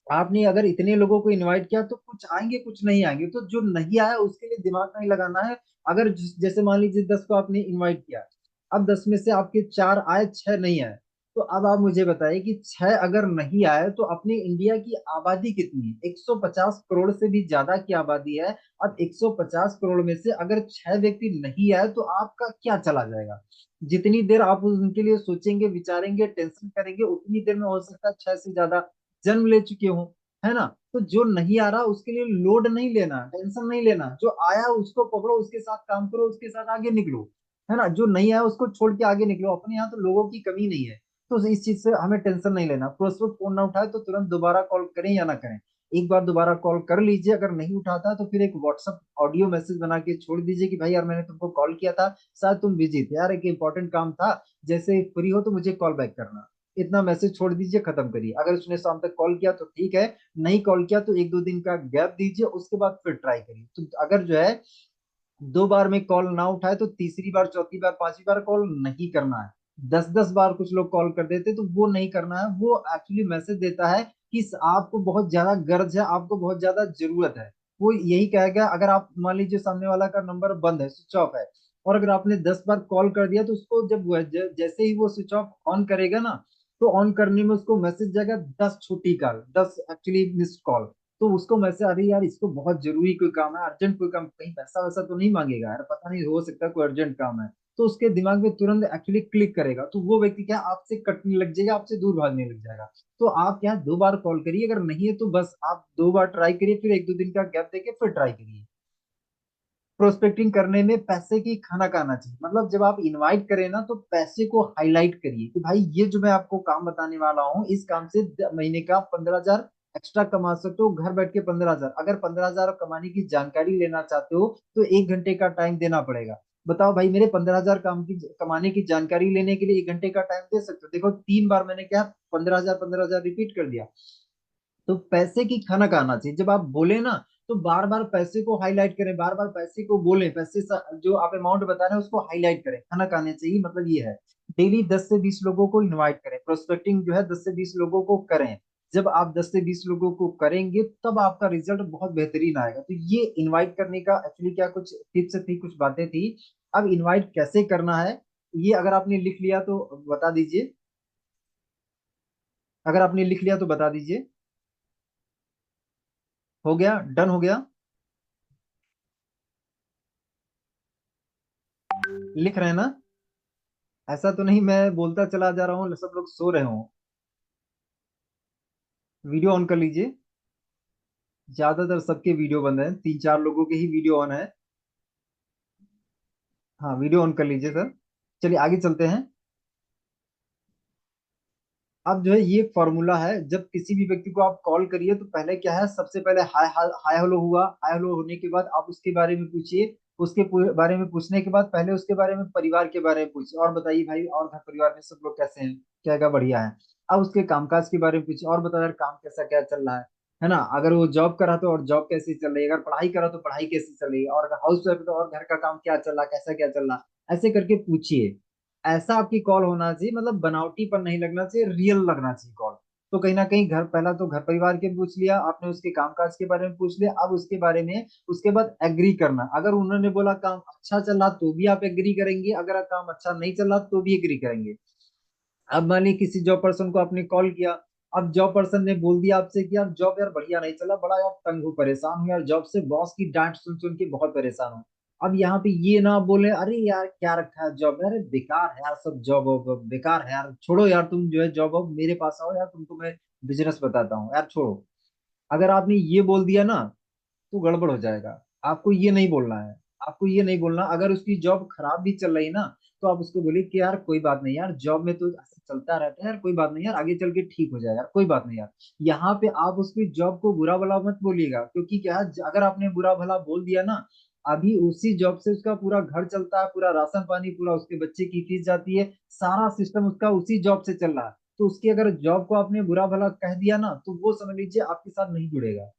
आपने अगर इतने लोगों को इनवाइट किया तो कुछ आएंगे, कुछ नहीं आएंगे, तो जो नहीं आया उसके लिए दिमाग नहीं लगाना है। अगर जैसे मान लीजिए 10 को आपने इनवाइट किया, अब 10 में से आपके 4 आए, 6 नहीं आए, तो अब आप मुझे बताइए कि 6 अगर नहीं आए तो अपने इंडिया की आबादी कितनी है, 150 करोड़ से भी ज्यादा की आबादी है। अब 150 करोड़ में से अगर 6 व्यक्ति नहीं आए तो आपका क्या चला जाएगा। जितनी देर आप उनके लिए सोचेंगे, विचारेंगे, टेंशन करेंगे, उतनी देर में हो सकता है 6 से ज्यादा जन्म ले चुके हो, है ना। तो जो नहीं आ रहा उसके लिए लोड नहीं लेना, टेंशन नहीं लेना, जो आया उसको पकड़ो, उसके साथ काम करो, उसके साथ आगे निकलो, है ना। जो नहीं आया उसको छोड़ के आगे निकलो, अपने यहाँ तो लोगों की कमी नहीं है। तो इस चीज से हमें टेंशन नहीं लेना, प्रोस्पेक्ट फोन ना उठाए तो तुरंत दोबारा कॉल करें या ना करें, एक बार दोबारा कॉल कर लीजिए, अगर नहीं उठाता है तो फिर एक व्हाट्सअप ऑडियो मैसेज बना के छोड़ दीजिए कि भाई यार मैंने तुमको कॉल किया था, शायद तुम बिजी थे यार, एक इंपॉर्टेंट काम था, जैसे फ्री हो तो मुझे कॉल बैक करना। इतना मैसेज छोड़ दीजिए, खत्म करिए। अगर उसने शाम तक कॉल किया तो ठीक है, नहीं कॉल किया तो 1-2 दिन का गैप दीजिए, उसके बाद फिर ट्राई करिए। तो अगर जो है 2 बार में कॉल ना उठाए तो तीसरी बार, चौथी बार, पांचवी बार कॉल नहीं करना है। 10-10 बार कुछ लोग कॉल कर देते तो वो नहीं करना है, वो एक्चुअली मैसेज देता है कि आपको बहुत ज्यादा गर्ज है, आपको बहुत ज्यादा जरूरत है। वो यही कहेगा। अगर आप मान लीजिए सामने वाला का नंबर बंद है, स्विच ऑफ है, और अगर आपने 10 बार कॉल कर दिया, तो उसको जब जैसे ही वो स्विच ऑफ ऑन करेगा ना, तो ऑन करने में उसको मैसेज जाएगा 10 छोटी कॉल, 10 एक्चुअली मिस्ड कॉल। तो उसको मैसेज, अरे यार इसको बहुत जरूरी कोई काम है, अर्जेंट कोई काम, कहीं पैसा वैसा तो नहीं मांगेगा यार, पता नहीं, हो सकता है कोई अर्जेंट काम है। तो उसके दिमाग में तुरंत एक्चुअली क्लिक करेगा, तो वो व्यक्ति क्या आपसे कटने लग जाएगा, आपसे दूर भागने लग जाएगा। तो आप यहाँ 2 बार कॉल करिए, अगर नहीं है तो बस आप 2 बार ट्राई करिए, फिर 1-2 दिन का गैप देके फिर ट्राई करिए। प्रोस्पेक्टिंग करने में पैसे की खाना खाना चाहिए, मतलब जब आप इनवाइट करें ना, तो पैसे को हाईलाइट करिए कि भाई ये जो मैं आपको काम बताने वाला हूँ, इस काम से महीने का 15,000 एक्स्ट्रा कमा सकते हो, घर बैठ के 15,000। अगर 15,000 कमाने की जानकारी लेना चाहते हो, तो 1 घंटे का टाइम देना पड़ेगा। बताओ भाई, मेरे 15,000 काम की कमाने की जानकारी लेने के लिए 1 घंटे का टाइम दे सकते हो? देखो 3 बार मैंने क्या 15,000 15,000 रिपीट कर दिया। तो पैसे की खाना खाना चाहिए। जब आप बोले ना, तो बार बार पैसे को हाईलाइट करें, बार बार पैसे को बोलें, जो आप अमाउंट बता रहे हैं उसको हाईलाइट करें, खाना खाने चाहिए, मतलब ये है। डेली 10 से 20 लोगों को इनवाइट करें, प्रोस्पेक्टिंग जो है 10 से 20 लोगों को करें। जब आप 10 से 20 लोगों को करेंगे, तब आपका रिजल्ट बहुत बेहतरीन आएगा। तो ये इनवाइट करने का एक्चुअली क्या कुछ टिप्स थी, कुछ बातें थी। अब इनवाइट कैसे करना है, ये अगर आपने लिख लिया तो बता दीजिए। अगर आपने लिख लिया तो बता दीजिए। हो गया, डन हो गया? लिख रहे हैं ना? ऐसा तो नहीं मैं बोलता चला जा रहा हूँ सब लोग सो रहे हो? वीडियो ऑन कर लीजिए। ज्यादातर सबके वीडियो बंद है, 3-4 लोगों के ही वीडियो ऑन है। हाँ, वीडियो ऑन कर लीजिए सर। चलिए आगे चलते हैं। अब जो है ये फॉर्मूला है, जब किसी भी व्यक्ति को आप कॉल करिए, तो पहले क्या है, सबसे पहले हाय हाय हाय हेलो हुआ, हाय हेलो होने के बाद आप उसके बारे में पूछिए। उसके बारे में पूछने के बाद पहले उसके बारे में, परिवार के बारे में पूछिए, और बताइए भाई और घर परिवार में सब लोग कैसे हैं, क्या क्या बढ़िया है। अब उसके कामकाज के बारे में पूछिए, और बताओ यार काम कैसा क्या चल रहा है ना। अगर वो जॉब कर रहा तो और जॉब कैसी चल रही है, अगर पढ़ाई कर रहा तो पढ़ाई कैसी चल रही है, और अगर हाउस वाइफ तो और घर का काम क्या चल रहा, कैसा क्या चल रहा, ऐसे करके पूछिए। ऐसा आपकी कॉल होना चाहिए, मतलब बनावटी पर नहीं लगना चाहिए, रियल लगना चाहिए कॉल। तो कहीं ना कहीं घर, पहला तो घर परिवार के पूछ लिया आपने, उसके कामकाज के बारे में पूछ लिया, अब उसके बारे में, उसके बाद एग्री करना। अगर उन्होंने बोला काम अच्छा चल रहा तो भी आप एग्री करेंगे, अगर काम अच्छा नहीं चल रहा तो भी एग्री करेंगे। अब मान ली किसी जॉब पर्सन को आपने कॉल किया, अब जॉब पर्सन ने बोल दिया आपसे कि यार जॉब यार बढ़िया नहीं चला, बड़ा यार तंग हूँ, परेशान हूँ यार, जॉब से बॉस की डांट सुन सुन के बहुत परेशान हूँ। अब यहाँ पे ये ना बोले अरे यार क्या रखा है जॉब में, अरे बेकार है यार सब, जॉब वॉब बेकार है यार, छोड़ो यार, तुम जो है जॉब वॉब मेरे पास आओ यार, तुमको मैं बिजनेस बताता हूँ यार, छोड़ो। अगर आपने ये बोल दिया ना, तो गड़बड़ हो जाएगा। आपको ये नहीं बोलना है, आपको ये नहीं बोलना। अगर उसकी जॉब खराब भी चल रही ना, तो आप उसको बोलिए कि यार कोई बात नहीं यार, जॉब में तो ऐसा चलता रहता है यार, कोई बात नहीं यार, आगे चल के ठीक हो जाएगा यार, कोई बात नहीं यार। यहाँ पे आप उसकी जॉब को बुरा भला मत बोलिएगा, क्योंकि क्या है, अगर आपने बुरा भला बोल दिया ना, अभी उसी जॉब से उसका पूरा घर चलता है, पूरा राशन पानी, पूरा उसके बच्चे की फीस जाती है, सारा सिस्टम उसका उसी जॉब से चल रहा है। तो उसकी अगर जॉब को आपने बुरा भला कह दिया ना, तो वो समझ लीजिए आपके साथ नहीं जुड़ेगा।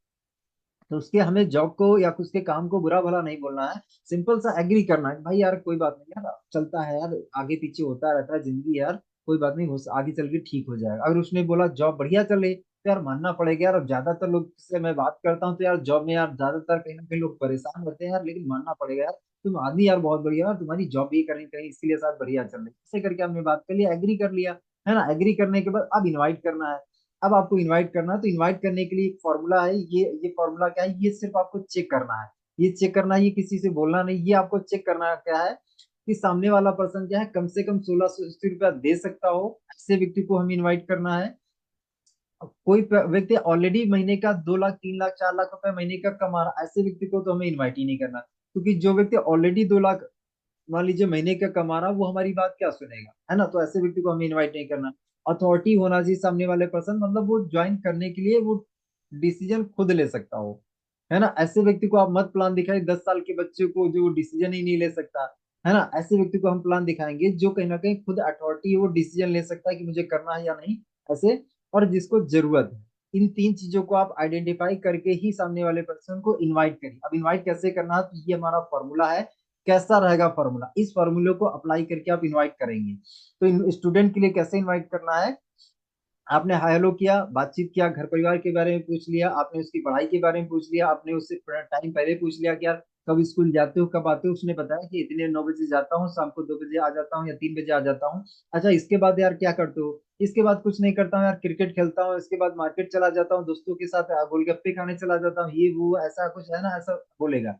तो उसके हमें जॉब को या उसके काम को बुरा भला नहीं बोलना है, सिंपल सा एग्री करना है कि भाई यार कोई बात नहीं यार, चलता है यार, आगे पीछे होता रहता है जिंदगी यार, कोई बात नहीं, आगे चल के ठीक हो जाएगा। अगर उसने बोला जॉब बढ़िया चल रही, तो यार मानना पड़ेगा यार। अब ज्यादातर लोग से मैं बात करता हूँ, तो यार जॉब में यार ज्यादातर कहीं ना कहीं लोग परेशान होते हैं यार, लेकिन मानना पड़ेगा यार, तुम आदमी यार बहुत बढ़िया यार, तुम्हारी जॉब भी कहीं कहीं इसलिए साथ बढ़िया चल रही है। ऐसे करके हमने बात कर लिया, एग्री कर लिया, है ना। एग्री करने के बाद अब इनवाइट करना है। अब आपको इनवाइट करना है, तो इनवाइट करने के लिए एक फॉर्मूला है, ये फॉर्मूला क्या है, ये सिर्फ आपको चेक करना है। ये चेक करना है, ये किसी से बोलना नहीं, ये आपको चेक करना क्या है, कि सामने वाला पर्सन क्या है, कम से कम 1680 रुपया दे सकता हो, ऐसे व्यक्ति को हमें इनवाइट करना है। अब कोई व्यक्ति ऑलरेडी महीने का 2 लाख 3 लाख 4 लाख रुपए महीने का कमा रहा, ऐसे व्यक्ति को तो हमें इन्वाइट ही नहीं करना, क्योंकि जो व्यक्ति ऑलरेडी 2 लाख मान लीजिए महीने का कमा रहा, वो हमारी बात क्या सुनेगा, है ना। तो ऐसे व्यक्ति को हमें इनवाइट नहीं करना। अथॉरिटी होना चाहिए सामने वाले पर्सन, मतलब वो ज्वाइन करने के लिए वो डिसीजन खुद ले सकता हो, है ना। ऐसे व्यक्ति को आप मत प्लान दिखाए, 10 साल के बच्चे को जो डिसीजन ही नहीं ले सकता, है ना। ऐसे व्यक्ति को हम प्लान दिखाएंगे जो कहीं ना कहीं खुद अथॉरिटी है, वो डिसीजन ले सकता है कि मुझे करना है या नहीं, ऐसे। और जिसको जरूरत है, इन 3 चीजों को आप आइडेंटिफाई करके ही सामने वाले पर्सन को इनवाइट करिए। अब इनवाइट कैसे करना है, तो ये हमारा फॉर्मूला है। कैसा रहेगा फॉर्मूला, इस फॉर्मूले को अप्लाई करके आप इनवाइट करेंगे। तो इन स्टूडेंट के लिए कैसे इनवाइट करना है, आपने हाय हेलो किया, बातचीत किया, घर परिवार के बारे में पूछ लिया, आपने उसकी पढ़ाई के बारे में पूछ लिया, आपने उससे टाइम पहले पूछ लिया कि यार कब स्कूल जाते हो, कब आते हो। उसने बताया कि इतने 9 बजे जाता हूँ, शाम को 2 बजे आ जाता हूँ या 3 बजे आ जाता हूँ। अच्छा, इसके बाद यार क्या करते हो? इसके बाद कुछ नहीं करता हूँ यार, क्रिकेट खेलता हूँ, इसके बाद मार्केट चला जाता हूँ, दोस्तों के साथ गोलगप्पे खाने चला जाता हूँ, ये वो ऐसा कुछ है ना, ऐसा बोलेगा।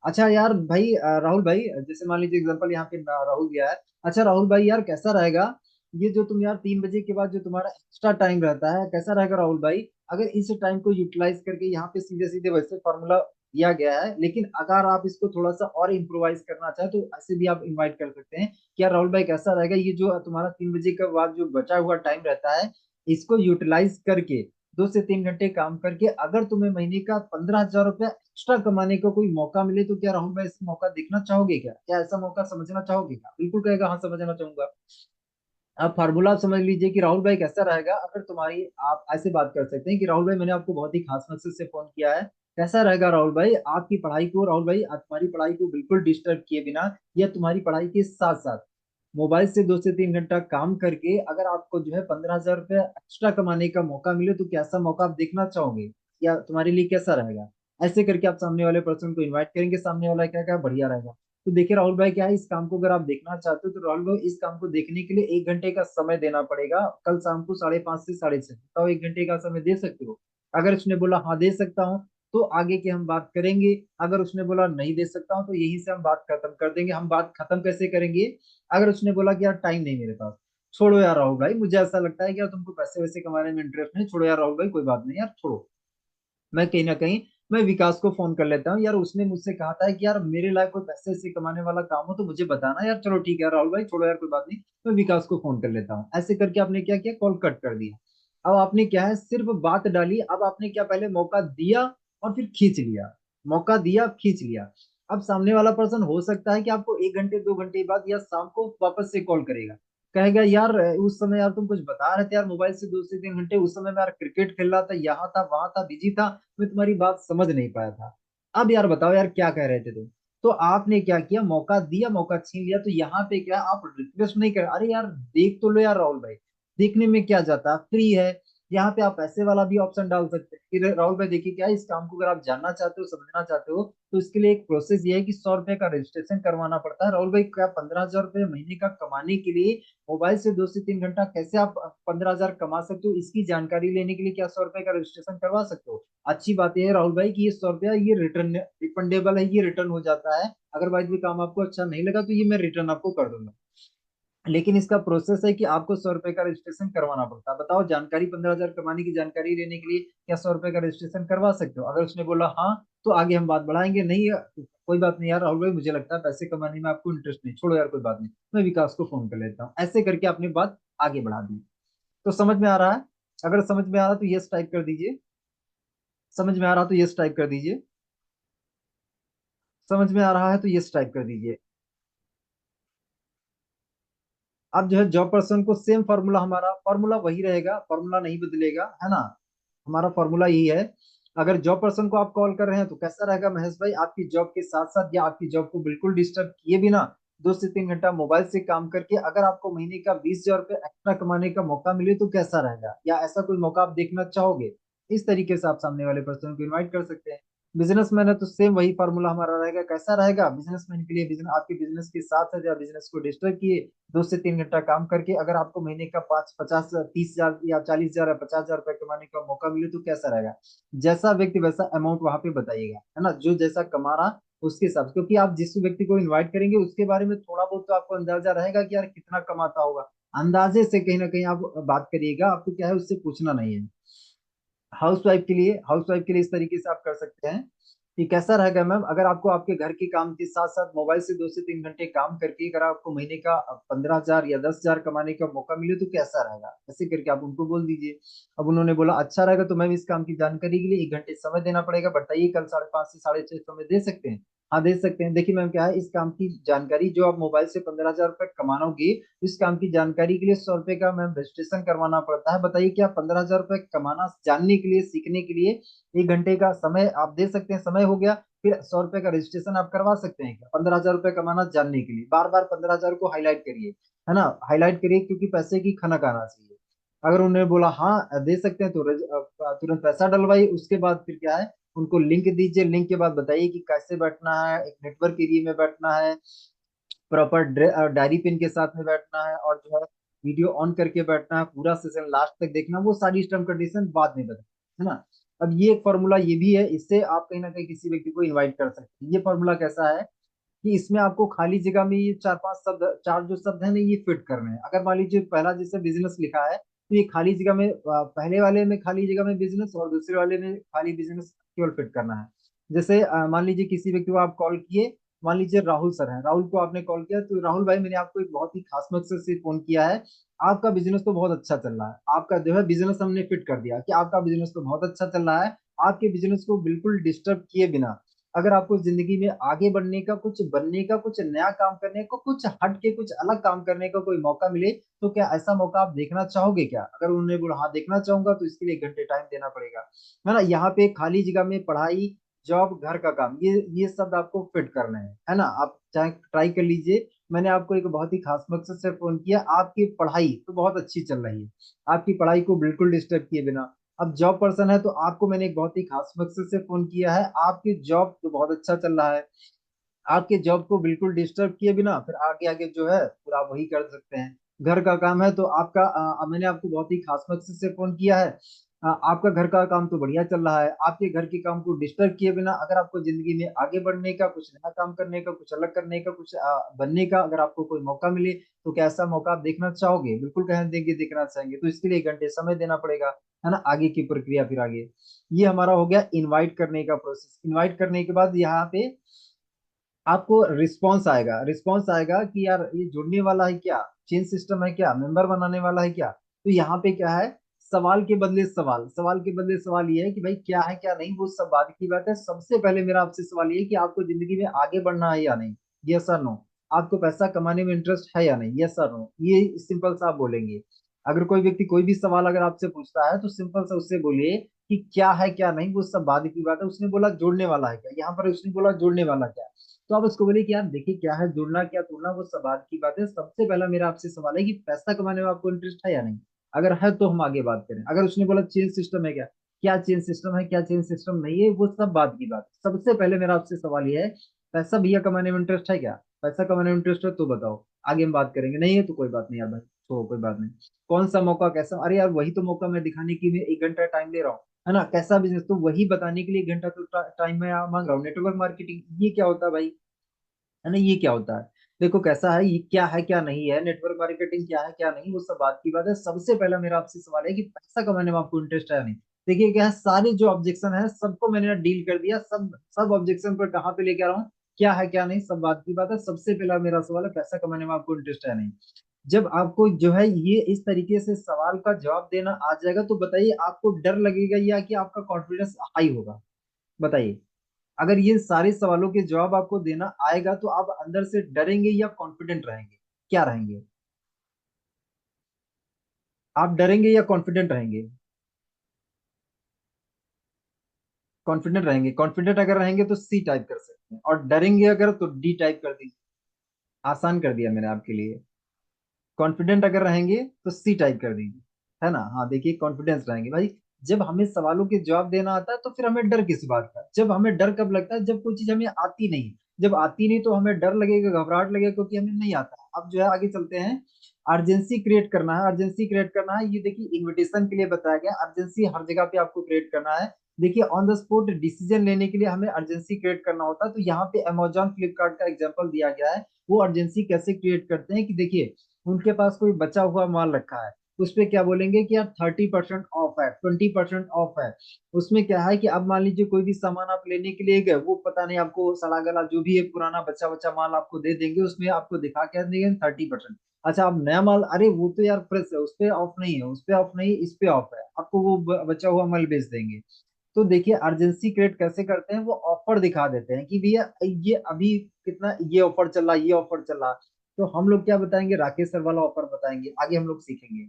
अच्छा यार भाई, राहुल भाई, जैसे मान लीजिए एग्जांपल यहाँ पे राहुल दिया है। अच्छा राहुल भाई, यार कैसा रहेगा ये जो तुम यार 3 बजे के बाद जो तुम्हारा एक्स्ट्रा टाइम रहता है, कैसा रहेगा राहुल भाई? अगर इस टाइम को यूटिलाइज करके यहाँ पे सीधे सीधे वैसे फॉर्मूला दिया गया है, लेकिन अगर आप इसको थोड़ा सा और इम्प्रोवाइज करना चाहे तो ऐसे भी आप इनवाइट कर सकते हैं। क्या राहुल भाई कैसा रहेगा ये जो तुम्हारा 3 बजे के बाद जो बचा हुआ टाइम रहता है, इसको यूटिलाइज करके 2 से 3 घंटे काम करके अगर तुम्हें महीने का 15,000 रुपया एक्स्ट्रा कमाने का कोई मौका मिले, तो क्या राहुल भाई इस मौका देखना चाहोगे? क्या क्या ऐसा मौका समझना चाहोगे? क्या बिल्कुल कहेगा हाँ समझना चाहूंगा। आप फार्मूला समझ लीजिए कि राहुल भाई कैसा रहेगा अगर तुम्हारी, आप ऐसे बात कर सकते हैं कि राहुल भाई मैंने आपको बहुत ही खास मकसद से फोन किया है। कैसा रहेगा राहुल भाई आपकी पढ़ाई को, राहुल भाई आप तुम्हारी पढ़ाई को बिल्कुल डिस्टर्ब किए बिना या तुम्हारी पढ़ाई के साथ साथ मोबाइल से 2 से 3 घंटा काम करके अगर आपको जो है 15,000 रुपया एक्स्ट्रा कमाने का मौका मिले, तो कैसा मौका आप देखना चाहोगे? या तुम्हारे लिए कैसा रहेगा? ऐसे करके आप सामने वाले पर्सन को इनवाइट करेंगे, सामने वाला क्या क्या बढ़िया रहेगा। तो देखिए राहुल भाई, क्या है, इस काम को अगर आप देखना चाहते हो तो राहुल भाई इस काम को देखने के लिए 1 घंटे का समय देना पड़ेगा, कल शाम को 5:30 से 6:30। बताओ 1 घंटे का समय दे सकते हो? अगर उसने बोला हाँ दे सकता हूँ, तो आगे की हम बात करेंगे। अगर उसने बोला नहीं दे सकता हूँ, तो यहीं से हम बात खत्म कर देंगे। हम बात खत्म कैसे करेंगे? अगर उसने बोला कि यार टाइम नहीं मेरे पास, छोड़ो यार राहुल भाई, मुझे ऐसा लगता है कि यार तुमको पैसे वैसे कमाने में इंटरेस्ट नहीं, छोड़ो यार राहुल भाई, कोई बात नहीं यार, छोड़ो। मैं कहीं ना कहीं मैं विकास को फोन कर लेता हूँ यार, उसने मुझसे कहा था कि यार मेरे लायक कोई पैसे से कमाने वाला काम हो तो मुझे बताना यार, चलो ठीक है राहुल भाई, छोड़ो यार कोई बात नहीं, मैं विकास को फोन कर लेता हूँ। ऐसे करके आपने क्या किया, कॉल कट कर दिया। अब आपने क्या है, सिर्फ बात डाली। अब आपने क्या, पहले मौका दिया और फिर खींच लिया, मौका दिया खींच लिया। अब सामने वाला पर्सन हो सकता है कि आपको 1 घंटे 2 घंटे बाद या शाम को वापस से कॉल करेगा, कहेगा यार उस समय यार तुम कुछ बता रहे थे यार मोबाइल से 2 से 3 घंटे, उस समय मैं यार क्रिकेट खेल रहा था, यहाँ था वहां था, बिजी था, मैं तुम्हारी बात समझ नहीं पाया था। अब यार बताओ यार क्या कह रहे थे तुम? तो आपने क्या किया, मौका दिया, मौका छीन लिया। तो यहाँ पे क्या, आप रिक्वेस्ट नहीं कर, अरे यार देख तो लो यार राहुल भाई, देखने में क्या जाता, फ्री है। यहाँ पे आप पैसे वाला भी ऑप्शन डाल सकते हैं कि राहुल भाई देखिए क्या है, इस काम को अगर आप जानना चाहते हो, समझना चाहते हो, तो इसके लिए एक प्रोसेस ये है कि 100 रुपए का रजिस्ट्रेशन करवाना पड़ता है। राहुल भाई क्या 15,000 रुपये महीने का कमाने के लिए मोबाइल से 2 से 3 घंटा कैसे आप 15,000 कमा सकते हो, इसकी जानकारी लेने के लिए क्या 100 रुपए का रजिस्ट्रेशन करवा सकते हो? अच्छी बात यह है राहुल भाई कि ये 100 रुपया ये रिटर्न रिफंडेबल है, ये रिटर्न हो जाता है। अगर भाई भी काम आपको अच्छा नहीं लगा तो ये मैं रिटर्न आपको कर दूंगा। लेकिन इसका प्रोसेस है कि आपको 100 रुपए का रजिस्ट्रेशन करवाना पड़ता है। बताओ जानकारी, 15,000 कमाने की जानकारी लेने के लिए क्या 100 रुपए का रजिस्ट्रेशन करवा सकते हो? अगर उसने बोला हाँ, तो आगे हम बात बढ़ाएंगे, नहीं तो कोई बात नहीं यार राहुल भाई, मुझे लगता है पैसे कमाने में आपको इंटरेस्ट नहीं, छोड़ो यार कोई बात नहीं, मैं विकास को फोन कर लेता हूँ। ऐसे करके आपने बात आगे बढ़ा दी। तो समझ में आ रहा है? अगर समझ में आ रहा है तो यस टाइप कर दीजिए। समझ में आ रहा तो यस टाइप कर दीजिए। समझ में आ रहा है तो यस टाइप कर दीजिए। अब जो है जॉब पर्सन को सेम फॉर्मूला, हमारा फॉर्मूला वही रहेगा, फॉर्मूला नहीं बदलेगा, है ना? हमारा फॉर्मूला यही है। अगर जॉब पर्सन को आप कॉल कर रहे हैं तो कैसा रहेगा महेश भाई, आपकी जॉब के साथ साथ या आपकी जॉब को बिल्कुल डिस्टर्ब किए बिना 2 से 3 घंटा मोबाइल से काम करके अगर आपको महीने का 20,000 रुपये एक्स्ट्रा कमाने का मौका मिले, तो कैसा रहेगा? या ऐसा कोई मौका आप देखना चाहोगे? इस तरीके से आप सामने वाले पर्सन को इनवाइट कर सकते हैं। बिजनेसमैन है तो सेम वही फार्मूला हमारा रहेगा। कैसा रहेगा बिजनेसमैन के लिए, बिजनेस आपके बिजनेस के साथ साथ या बिजनेस को डिस्टर्ब किए 2 से 3 घंटा काम करके अगर आपको महीने का 5 50 30 हजार या 40,000 या 50,000 रुपये कमाने का मौका मिले, तो कैसा रहेगा? जैसा व्यक्ति वैसा अमाउंट वहां पे बताइएगा, है ना, जो जैसा कमा रहा उसके हिसाब से, क्योंकि आप जिस व्यक्ति को इन्वाइट करेंगे उसके बारे में थोड़ा बहुत तो आपको अंदाजा रहेगा कि यार कितना कमाता होगा। अंदाजे से कहीं ना कहीं आप बात करिएगा, आपको क्या है उससे पूछना नहीं है। हाउस वाइफ के लिए इस तरीके से आप कर सकते हैं कि कैसा रहेगा मैम, अगर आपको आपके घर के काम के साथ साथ मोबाइल से 2 से 3 घंटे काम करके अगर आपको महीने का 15,000 या 10,000 कमाने का मौका मिले, तो कैसा रहेगा? ऐसे करके आप उनको बोल दीजिए। अब उन्होंने बोला अच्छा रहेगा, तो मैम इस काम की जानकारी के लिए 1 घंटे समय देना पड़ेगा, बताइए कल 5:30 से 6:30 समय दे सकते हैं? हाँ दे सकते हैं। देखिए मैम क्या है, इस काम की जानकारी जो आप मोबाइल से 15,000 रुपये कमाओगे, इस काम की जानकारी के लिए 100 रुपए का मैम रजिस्ट्रेशन करवाना पड़ता है। बताइए क्या 15,000 रुपये कमाना जानने के लिए, सीखने के लिए 1 घंटे का समय आप दे सकते हैं? समय हो गया, फिर 100 रुपए का रजिस्ट्रेशन आप करवा सकते हैं क्या 15,000 रुपये कमाना जानने के लिए? बार बार 15,000 को हाईलाइट करिए, है ना, हाईलाइट करिए, क्योंकि पैसे की खनक आना चाहिए। अगर उन्होंने बोला हाँ दे सकते हैं तो तुरंत पैसा डलवाइए। उसके बाद फिर क्या है, उनको लिंक दीजिए, लिंक के बाद बताइए कि कैसे बैठना है, एक नेटवर्क एरिया में बैठना है, प्रॉपर डायरी पेन के साथ में बैठना है, और जो है वीडियो ऑन करके बैठना है, पूरा सेशन लास्ट तक देखना, वो सारी टर्म कंडीशन बाद में बता, है ना। अब ये एक फॉर्मूला ये भी है, इससे आप कहीं ना कहीं किसी व्यक्ति को इनवाइट कर सकते हैं। ये फॉर्मूला कैसा है कि इसमें आपको खाली जगह में ये चार पांच शब्द, चार जो शब्द है ना, ये फिट करने हैं। अगर मान लीजिए पहला जैसे बिजनेस लिखा है, तो ये खाली जगह में पहले वाले में खाली जगह में बिजनेस, और दूसरे वाले में खाली बिजनेस केवल फिट करना है। जैसे मान लीजिए किसी व्यक्ति को आप कॉल किए, मान लीजिए राहुल सर हैं, राहुल को आपने कॉल किया, तो राहुल भाई मैंने आपको एक बहुत ही खास मकसद से फोन किया है। आपका बिजनेस तो बहुत अच्छा चल रहा है, आपका जो है बिजनेस हमने फिट कर दिया कि आपका बिजनेस तो बहुत अच्छा चल रहा है। आपके बिजनेस को बिल्कुल डिस्टर्ब किए बिना, अगर आपको जिंदगी में आगे बढ़ने का, कुछ बनने का, कुछ नया काम करने का, कुछ हट के कुछ अलग काम करने का कोई मौका मिले, तो क्या ऐसा मौका आप देखना चाहोगे क्या? अगर उन्होंने बोला हाँ देखना चाहूंगा, तो इसके लिए 1 घंटे टाइम देना पड़ेगा, है ना। यहाँ पे खाली जगह में पढ़ाई, जॉब, घर का काम, ये शब्द आपको फिट करने हैं, है ना। आप चाहे ट्राई कर लीजिए। मैंने आपको एक बहुत ही खास मकसद से फोन किया, आपकी पढ़ाई तो बहुत अच्छी चल रही है, आपकी पढ़ाई को बिल्कुल डिस्टर्ब किए बिना। अब जॉब पर्सन है, तो आपको मैंने एक बहुत ही खास मकसद से फोन किया है, आपकी जॉब तो बहुत अच्छा चल रहा है, आपके जॉब को बिल्कुल डिस्टर्ब किए बिना फिर आगे आगे जो है पूरा आप वही कर सकते हैं। घर का काम है तो आपका मैंने आपको बहुत ही खास मकसद से फोन किया है। आपका घर का काम तो बढ़िया चल रहा है, आपके घर के काम को डिस्टर्ब किए बिना अगर आपको जिंदगी में आगे बढ़ने का, कुछ नया काम करने का, कुछ अलग करने का, कुछ बनने का अगर आपको कोई मौका मिले, तो क्या ऐसा मौका आप देखना चाहोगे? बिल्कुल कहें देंगे, देखना चाहेंगे, तो इसके लिए 1 घंटे समय देना पड़ेगा, है ना। आगे की प्रक्रिया फिर आगे, ये हमारा हो गया इनवाइट करने का प्रोसेस। इनवाइट करने के बाद यहाँ पे आपको रिस्पॉन्स आएगा, रिस्पॉन्स आएगा कि यार ये जुड़ने वाला है क्या, चेन सिस्टम है क्या, मेंबर बनाने वाला है क्या। तो यहाँ पे क्या है, सवाल के बदले सवाल, सवाल के बदले सवाल ये है कि भाई क्या है क्या नहीं, वो सब बाद की बात है। सबसे पहले मेरा आपसे सवाल ये है कि आपको जिंदगी में आगे बढ़ना है या नहीं, यस और नो। आपको पैसा कमाने में इंटरेस्ट है या नहीं, यस और नो, ये सिंपल सा आप बोलेंगे। अगर कोई व्यक्ति कोई भी सवाल अगर आपसे पूछता है, तो सिंपल सा उससे बोलिए कि क्या है क्या नहीं, वो सब बाद की बात है। उसने बोला जोड़ने वाला है क्या, यहाँ पर उसने बोला जोड़ने वाला क्या, तो आप उसको बोलिए कि यार देखिए क्या है जुड़ना, क्या तोड़ना, वो सब बात की बात है। सबसे पहला मेरा आपसे सवाल है कि पैसा कमाने में आपको इंटरेस्ट है या नहीं। अगर है तो हम आगे बात करें। अगर उसने बोला चेन सिस्टम है क्या, क्या चेन सिस्टम है, क्या चेन सिस्टम नहीं है, वो सब बात की बात है। सबसे पहले मेरा आपसे सवाल ये है, पैसा भैया कमाने में इंटरेस्ट है क्या? पैसा कमाने में इंटरेस्ट है तो बताओ, आगे हम बात करेंगे। नहीं है तो कोई बात नहीं यार भाई, तो कोई बात नहीं। कौन सा मौका, कैसा, अरे यार वही तो मौका मैं दिखाने के लिए 1 घंटा टाइम ले रहा हूँ, है ना। कैसा बिजनेस, तो वही बताने के लिए 1 घंटा तो टाइम मैं मांग रहा हूँ। नेटवर्क मार्केटिंग ये क्या होता है भाई, है ना, ये क्या होता है? देखो कैसा है, ये क्या है क्या नहीं है, नेटवर्क मार्केटिंग क्या है क्या नहीं, वो सब बात की बात है। सबसे पहला मेरा आपसे सवाल है कि पैसा कमाने में आपको इंटरेस्ट है या नहीं। देखिए क्या है, सारे जो ऑब्जेक्शन है सबको मैंने डील कर दिया, सब सब ऑब्जेक्शन पर कहाँ पे लेके आ रहा हूँ, क्या है क्या नहीं, सब बात की बात है। सबसे पहला मेरा सवाल है पैसा कमाने में आपको इंटरेस्ट है नहीं। जब आपको जो है ये इस तरीके से सवाल का जवाब देना आ जाएगा, तो बताइए आपको डर लगेगा या कि आपका कॉन्फिडेंस हाई होगा? बताइए। अगर ये सारे सवालों के जवाब आपको देना आएगा, तो आप अंदर से डरेंगे या कॉन्फिडेंट रहेंगे, क्या रहेंगे? आप डरेंगे या कॉन्फिडेंट रहेंगे? कॉन्फिडेंट रहेंगे। कॉन्फिडेंट अगर रहेंगे तो सी टाइप कर सकते हैं, और डरेंगे अगर तो डी टाइप कर दीजिए। आसान कर दिया मैंने आपके लिए। कॉन्फिडेंट अगर रहेंगे तो सी टाइप कर दीजिए, है ना। हाँ देखिए, कॉन्फिडेंस रहेंगे भाई। जब हमें सवालों के जवाब देना आता है, तो फिर हमें डर किस बात का? जब हमें डर कब लगता है, जब कोई चीज हमें आती नहीं। जब आती नहीं तो हमें डर लगेगा, घबराहट लगेगा, क्योंकि हमें नहीं आता। अब जो है आगे चलते हैं। अर्जेंसी क्रिएट करना है, अर्जेंसी क्रिएट करना है, ये देखिए इनविटेशन के लिए बताया गया। अर्जेंसी हर जगह पे आपको क्रिएट करना है। देखिए ऑन द स्पॉट डिसीजन लेने के लिए हमें अर्जेंसी क्रिएट करना होता है। तो यहाँ पे अमेजॉन फ्लिपकार्ट का एग्जांपल दिया गया है। वो अर्जेंसी कैसे क्रिएट करते हैं कि देखिए, उनके पास कोई बचा हुआ माल रखा है, उस पे क्या बोलेंगे कि यार 30% ऑफ है, 20% ऑफ है। उसमें क्या है कि अब मान लीजिए कोई भी सामान आप लेने के लिए गए, वो पता नहीं आपको सड़ा गला जो भी है पुराना बचा बचा माल आपको दे देंगे, उसमें आपको दिखा क्या देंगे, 30%। अच्छा अब नया माल, अरे वो तो यार फ्रेश है, उस पे ऑफ नहीं है, उस पे ऑफ नहीं, इस पे ऑफ है, आपको वो बचा हुआ माल बेच देंगे। तो देखिए अर्जेंसी क्रिएट कैसे करते हैं, वो ऑफर दिखा देते हैं कि भैया ये अभी कितना, ये ऑफर चल रहा है, ये ऑफर चल रहा है। तो हम लोग क्या बताएंगे, राकेश सर वाला ऑफर बताएंगे, आगे हम लोग सीखेंगे,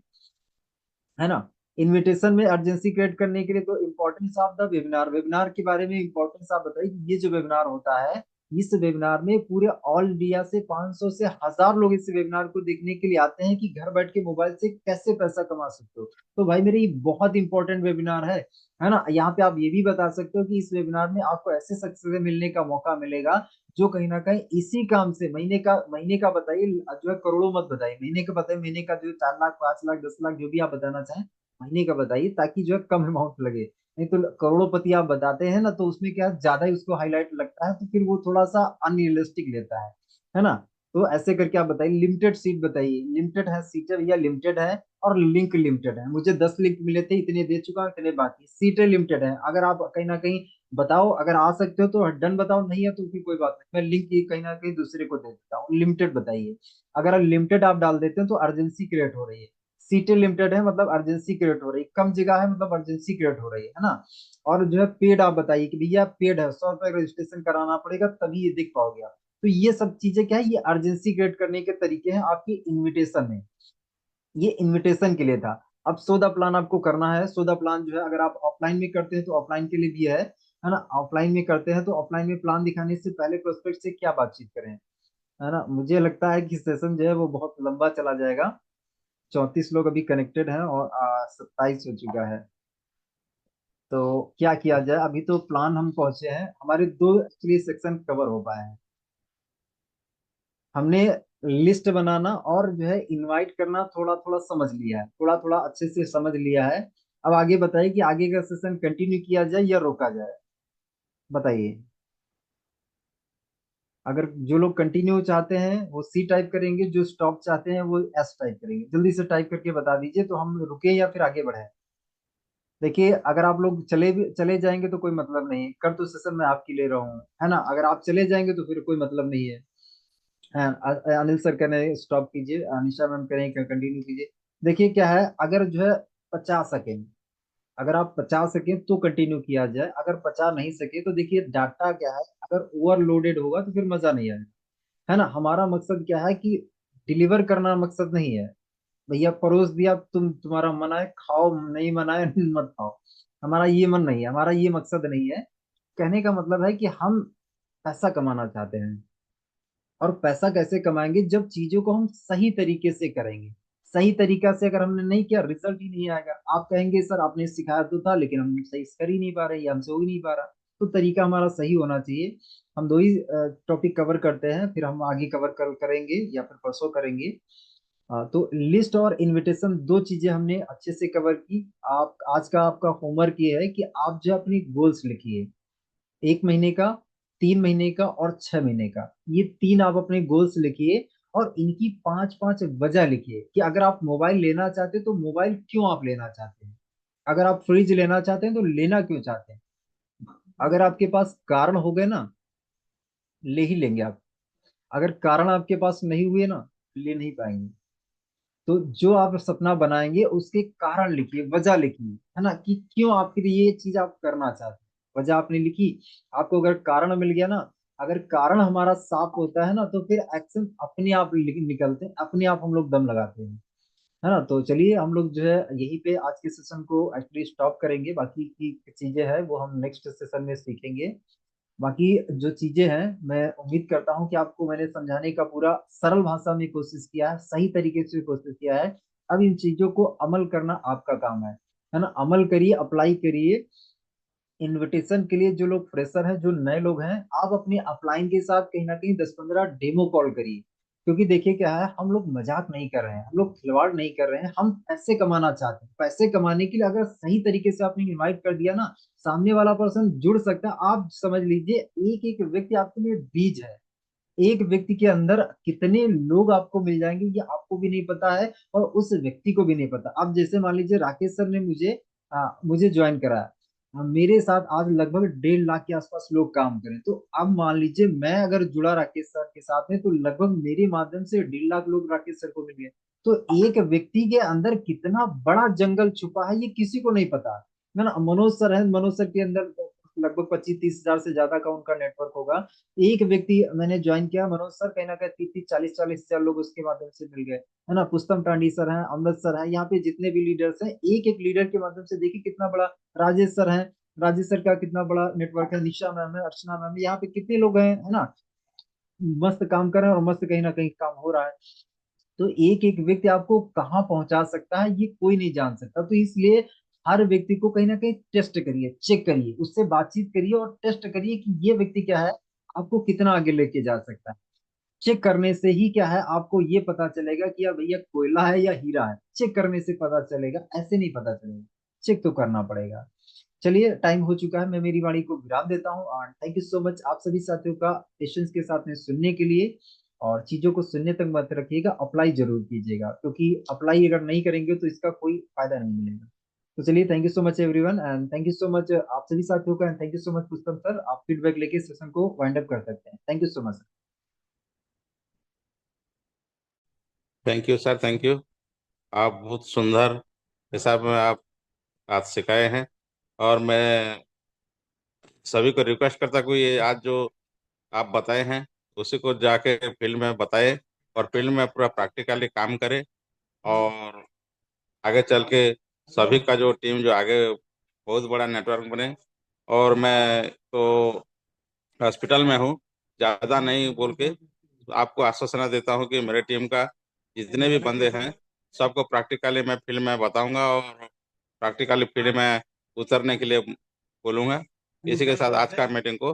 है ना। इनविटेशन में अर्जेंसी क्रिएट करने के लिए तो importance of the webinar, webinar के बारे में इम्पोर्टेंस आप बताइए कि ये जो वेबिनार होता है, इस वेबिनार में पूरे ऑल इंडिया से 500 से 1000 लोग इस वेबिनार को देखने के लिए आते हैं कि घर बैठ के मोबाइल से कैसे पैसा कमा सकते हो। तो भाई मेरे ये बहुत इंपॉर्टेंट वेबिनार है ना। यहाँ पे आप ये भी बता सकते हो कि इस वेबिनार में आपको ऐसे सक्सेस मिलने का मौका मिलेगा जो कहीं ना कहीं इसी काम से महीने का बताइए, जो है करोड़ों मत बताइए, महीने का बताइए, महीने का जो 4 लाख 5 लाख 10 लाख जो भी आप बताना चाहें, महीने का बताइए, ताकि जो है कम अमाउंट लगे। नहीं तो करोड़पति आप बताते हैं ना, तो उसमें क्या ज्यादा ही उसको हाईलाइट लगता है, तो फिर वो थोड़ा सा अनरियलिस्टिक लेता है ना। तो ऐसे करके आप बताइए, लिमिटेड सीट बताइए, लिमिटेड है सीटें या लिमिटेड है, और लिंक लिमिटेड है। मुझे 10 लिंक मिले थे, इतने दे चुका हूं, इतने बाकी, सीटें लिमिटेड है। अगर आप कहीं ना कहीं बताओ, अगर आ सकते हो तो डन बताओ, नहीं है तो फिर कोई बात नहीं, मैं लिंक कहीं ना कहीं दूसरे को दे देता हूँ। लिमिटेड बताइए। अगर लिमिटेड आप डाल देते हो तो अर्जेंसी क्रिएट हो रही है। सीटें लिमिटेड है मतलब अर्जेंसी क्रिएट हो रही है, कम जगह है मतलब अर्जेंसी क्रिएट हो रही है ना। और जो है पेड आप बताइए कि भैया पेड है, 100 रुपए रजिस्ट्रेशन कराना पड़ेगा तभी ये देख पाओगे आप। तो ये सब चीजें क्या है, ये अर्जेंसी क्रिएट करने के तरीके हैं आपकी इनविटेशन में। ये इनविटेशन के लिए था। अब सौदा प्लान आपको करना है। सौदा प्लान जो है अगर आप ऑफलाइन में करते हैं तो ऑफलाइन के लिए भी है ना। ऑफलाइन में करते हैं तो ऑफलाइन में प्लान दिखाने से पहले प्रोस्पेक्ट से क्या बातचीत करें, है ना। मुझे लगता है कि सेशन जो है वो बहुत लंबा चला जाएगा। 34 लोग अभी कनेक्टेड हैं और 27 हो चुका है। तो क्या किया जाए, अभी तो प्लान हम पहुंचे हैं, हमारे दो एक्चुअली सेक्शन कवर हो पाए हैं। हमने लिस्ट बनाना और जो है इनवाइट करना थोड़ा थोड़ा समझ लिया है, थोड़ा थोड़ा अच्छे से समझ लिया है। अब आगे बताइए कि आगे का सेशन कंटिन्यू किया जाए या रोका जाए, बताइए। अगर जो लोग कंटिन्यू चाहते हैं वो सी टाइप करेंगे, जो स्टॉप चाहते हैं वो एस टाइप करेंगे। जल्दी से टाइप करके बता दीजिए तो हम रुके या फिर आगे बढ़े। देखिए, अगर आप लोग चले जाएंगे तो कोई मतलब नहीं है, कर तो सेशन मैं आपकी ले रहा हूँ, है ना। अगर आप चले जाएंगे तो फिर कोई मतलब नहीं है। हाँ, अनिल सर कह रहे हैं स्टॉप कीजिए, अनिशा मैम कह रहे हैं कंटिन्यू कीजिए। देखिए क्या है, अगर जो है 50 सेकेंड, अगर आप 50 सेकेंड तो कंटिन्यू किया जाए, अगर 50 नहीं सके तो देखिए डाटा क्या है, अगर ओवरलोडेड होगा तो फिर मजा नहीं आएगा, है ना। हमारा मकसद क्या है कि डिलीवर करना मकसद नहीं है। भैया परोस दिया, तुम्हारा मन आए खाओ, नहीं मन आए मत खाओ। हमारा ये मन नहीं है, हमारा ये मकसद नहीं है। कहने का मतलब है कि हम पैसा कमाना चाहते हैं। और पैसा कैसे कमाएंगे, जब चीजों को हम सही तरीके से करेंगे। सही तरीका से अगर हमने नहीं किया, रिजल्ट ही नहीं आएगा। आप कहेंगे सर आपने सिखाया तो था लेकिन हम सही कर ही नहीं पा रहे, या हमसे हो ही नहीं पा रहा। तो तरीका हमारा सही होना चाहिए। हम दो ही टॉपिक कवर करते हैं, फिर हम आगे करेंगे या फिर परसों करेंगे। तो लिस्ट और इनविटेशन दो चीजें हमने अच्छे से कवर की। आप आज का आपका होमवर्क ये है कि आप जो अपनी गोल्स लिखिए, 1 महीने का, 3 महीने का और 6 महीने का, ये तीन आप अपने गोल्स लिखिए। और इनकी 5 5 वजह लिखिए कि अगर आप मोबाइल लेना चाहते हैं तो मोबाइल क्यों आप लेना चाहते हैं। अगर आप फ्रिज लेना चाहते हैं तो लेना क्यों चाहते हैं। अगर आपके पास कारण हो गए ना, ले ही लेंगे आप। अगर कारण आपके पास नहीं हुए ना, ले नहीं पाएंगे। तो जो आप सपना बनाएंगे उसके कारण लिखिए, वजह लिखिए, है ना, कि क्यों आपके लिए ये चीज आप करना चाहते हैं। वजह आपने लिखी, आपको अगर कारण मिल गया ना, अगर कारण हमारा साफ होता है ना, तो फिर एक्शन अपने आप निकलते हैं, अपने आप हम लोग दम लगाते हैं, है ना। तो चलिए हम लोग जो है यहीं पे आज के सेशन को एक्चुअली स्टॉप करेंगे। बाकी की चीजें हैं वो हम नेक्स्ट सेशन में सीखेंगे। बाकी जो चीजें हैं, मैं उम्मीद करता हूँ कि आपको मैंने समझाने का पूरा सरल भाषा में कोशिश किया है, सही तरीके से कोशिश किया है। अब इन चीजों को अमल करना आपका काम है ना। अमल करिए, अप्लाई करिए। इनविटेशन के लिए जो लोग फ्रेशर हैं, जो नए लोग हैं, आप अपने अपलाइन के साथ कहीं ना कहीं 10 15 डेमो कॉल करिए। क्योंकि देखिए क्या है, हम लोग मजाक नहीं कर रहे हैं, हम लोग खिलवाड़ नहीं कर रहे हैं, हम पैसे कमाना चाहते हैं। पैसे कमाने के लिए अगर सही तरीके से आपने इनवाइट कर दिया ना, सामने वाला पर्सन जुड़ सकता है। आप समझ लीजिए, एक एक व्यक्ति आपके लिए बीज है। एक व्यक्ति के अंदर कितने लोग आपको मिल जाएंगे ये आपको भी नहीं पता है, और उस व्यक्ति को भी नहीं पता। अब जैसे मान लीजिए राकेश सर ने मुझे ज्वाइन कराया। मेरे साथ आज लगभग 1.5 लाख के आसपास लोग काम करें। तो अब मान लीजिए मैं अगर जुड़ा राकेश सर के साथ में, तो लगभग मेरे माध्यम से 1.5 लाख लोग राकेश सर को मिल गए। तो एक व्यक्ति के अंदर कितना बड़ा जंगल छुपा है ये किसी को नहीं पता, है ना। मनोज सर है, मनोज सर के अंदर लगभग 25 30 हजार से ज्यादा का उनका नेटवर्क होगा। एक व्यक्ति मैंने ज्वाइन किया, मनोज सर, कहीं ना कहीं 30 30 40 40 हजार लोग उसके माध्यम से मिल गए, है ना। पुस्तम टांडी सर हैं, अमृत सर हैं, यहाँ पे जितने भी लीडर्स हैं, एक एक लीडर के माध्यम से देखिए कितना बड़ा। राजेश सर हैं, राजेश सर का कितना बड़ा नेटवर्क है, निशा मैम है, अर्चना मैम है, यहाँ पे कितने लोग हैं, है ना, मस्त काम कर रहे हैं और मस्त कहीं ना कहीं काम हो रहा है। तो एक एक व्यक्ति आपको कहाँ पहुंचा सकता है ये कोई नहीं जान सकता। तो इसलिए हर व्यक्ति को कहीं ना कहीं टेस्ट करिए, चेक करिए, उससे बातचीत करिए और टेस्ट करिए कि ये व्यक्ति क्या है, आपको कितना आगे लेके जा सकता है। चेक करने से ही क्या है, आपको ये पता चलेगा कि यार भैया कोयला है या हीरा है, चेक करने से पता चलेगा, ऐसे नहीं पता चलेगा, चेक तो करना पड़ेगा। चलिए टाइम हो चुका है, मैं मेरी वाणी को विराम देता हूँ। और थैंक यू सो मच आप सभी साथियों का पेशेंस के साथ में सुनने के लिए। और चीजों को सुनने तक मत रखिएगा, अप्लाई जरूर कीजिएगा, क्योंकि अप्लाई अगर नहीं करेंगे तो इसका कोई फायदा नहीं मिलेगा। तो चलिए, thank you so much everyone, and thank you so much आप सभी साथियों का, and thank you so much Pushpam sir, आप फीडबैक लेके सेशन को वाइंड अप कर सकते हैं। Thank you so much. Thank you sir, thank you. आप बहुत सुंदर हिसाब में आप आज सिखाए हैं। और मैं सभी को रिक्वेस्ट करता हूँ, ये आज जो आप बताए हैं उसी को जाके फील्ड में बताए और फील्ड में पूरा प्रैक्टिकली काम करे। और आगे चल के सभी का जो टीम जो आगे बहुत बड़ा नेटवर्क बने। और मैं तो हॉस्पिटल में हूँ, ज़्यादा नहीं बोल के आपको आश्वासन देता हूँ कि मेरे टीम का जितने भी बंदे हैं सबको प्रैक्टिकली मैं फील्ड में बताऊंगा और प्रैक्टिकली फील्ड में उतरने के लिए बोलूंगा। इसी के साथ आज का मीटिंग को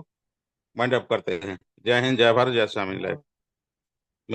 वाइंड अप करते हैं। जय हिंद, जय भारत, जय स्वामी।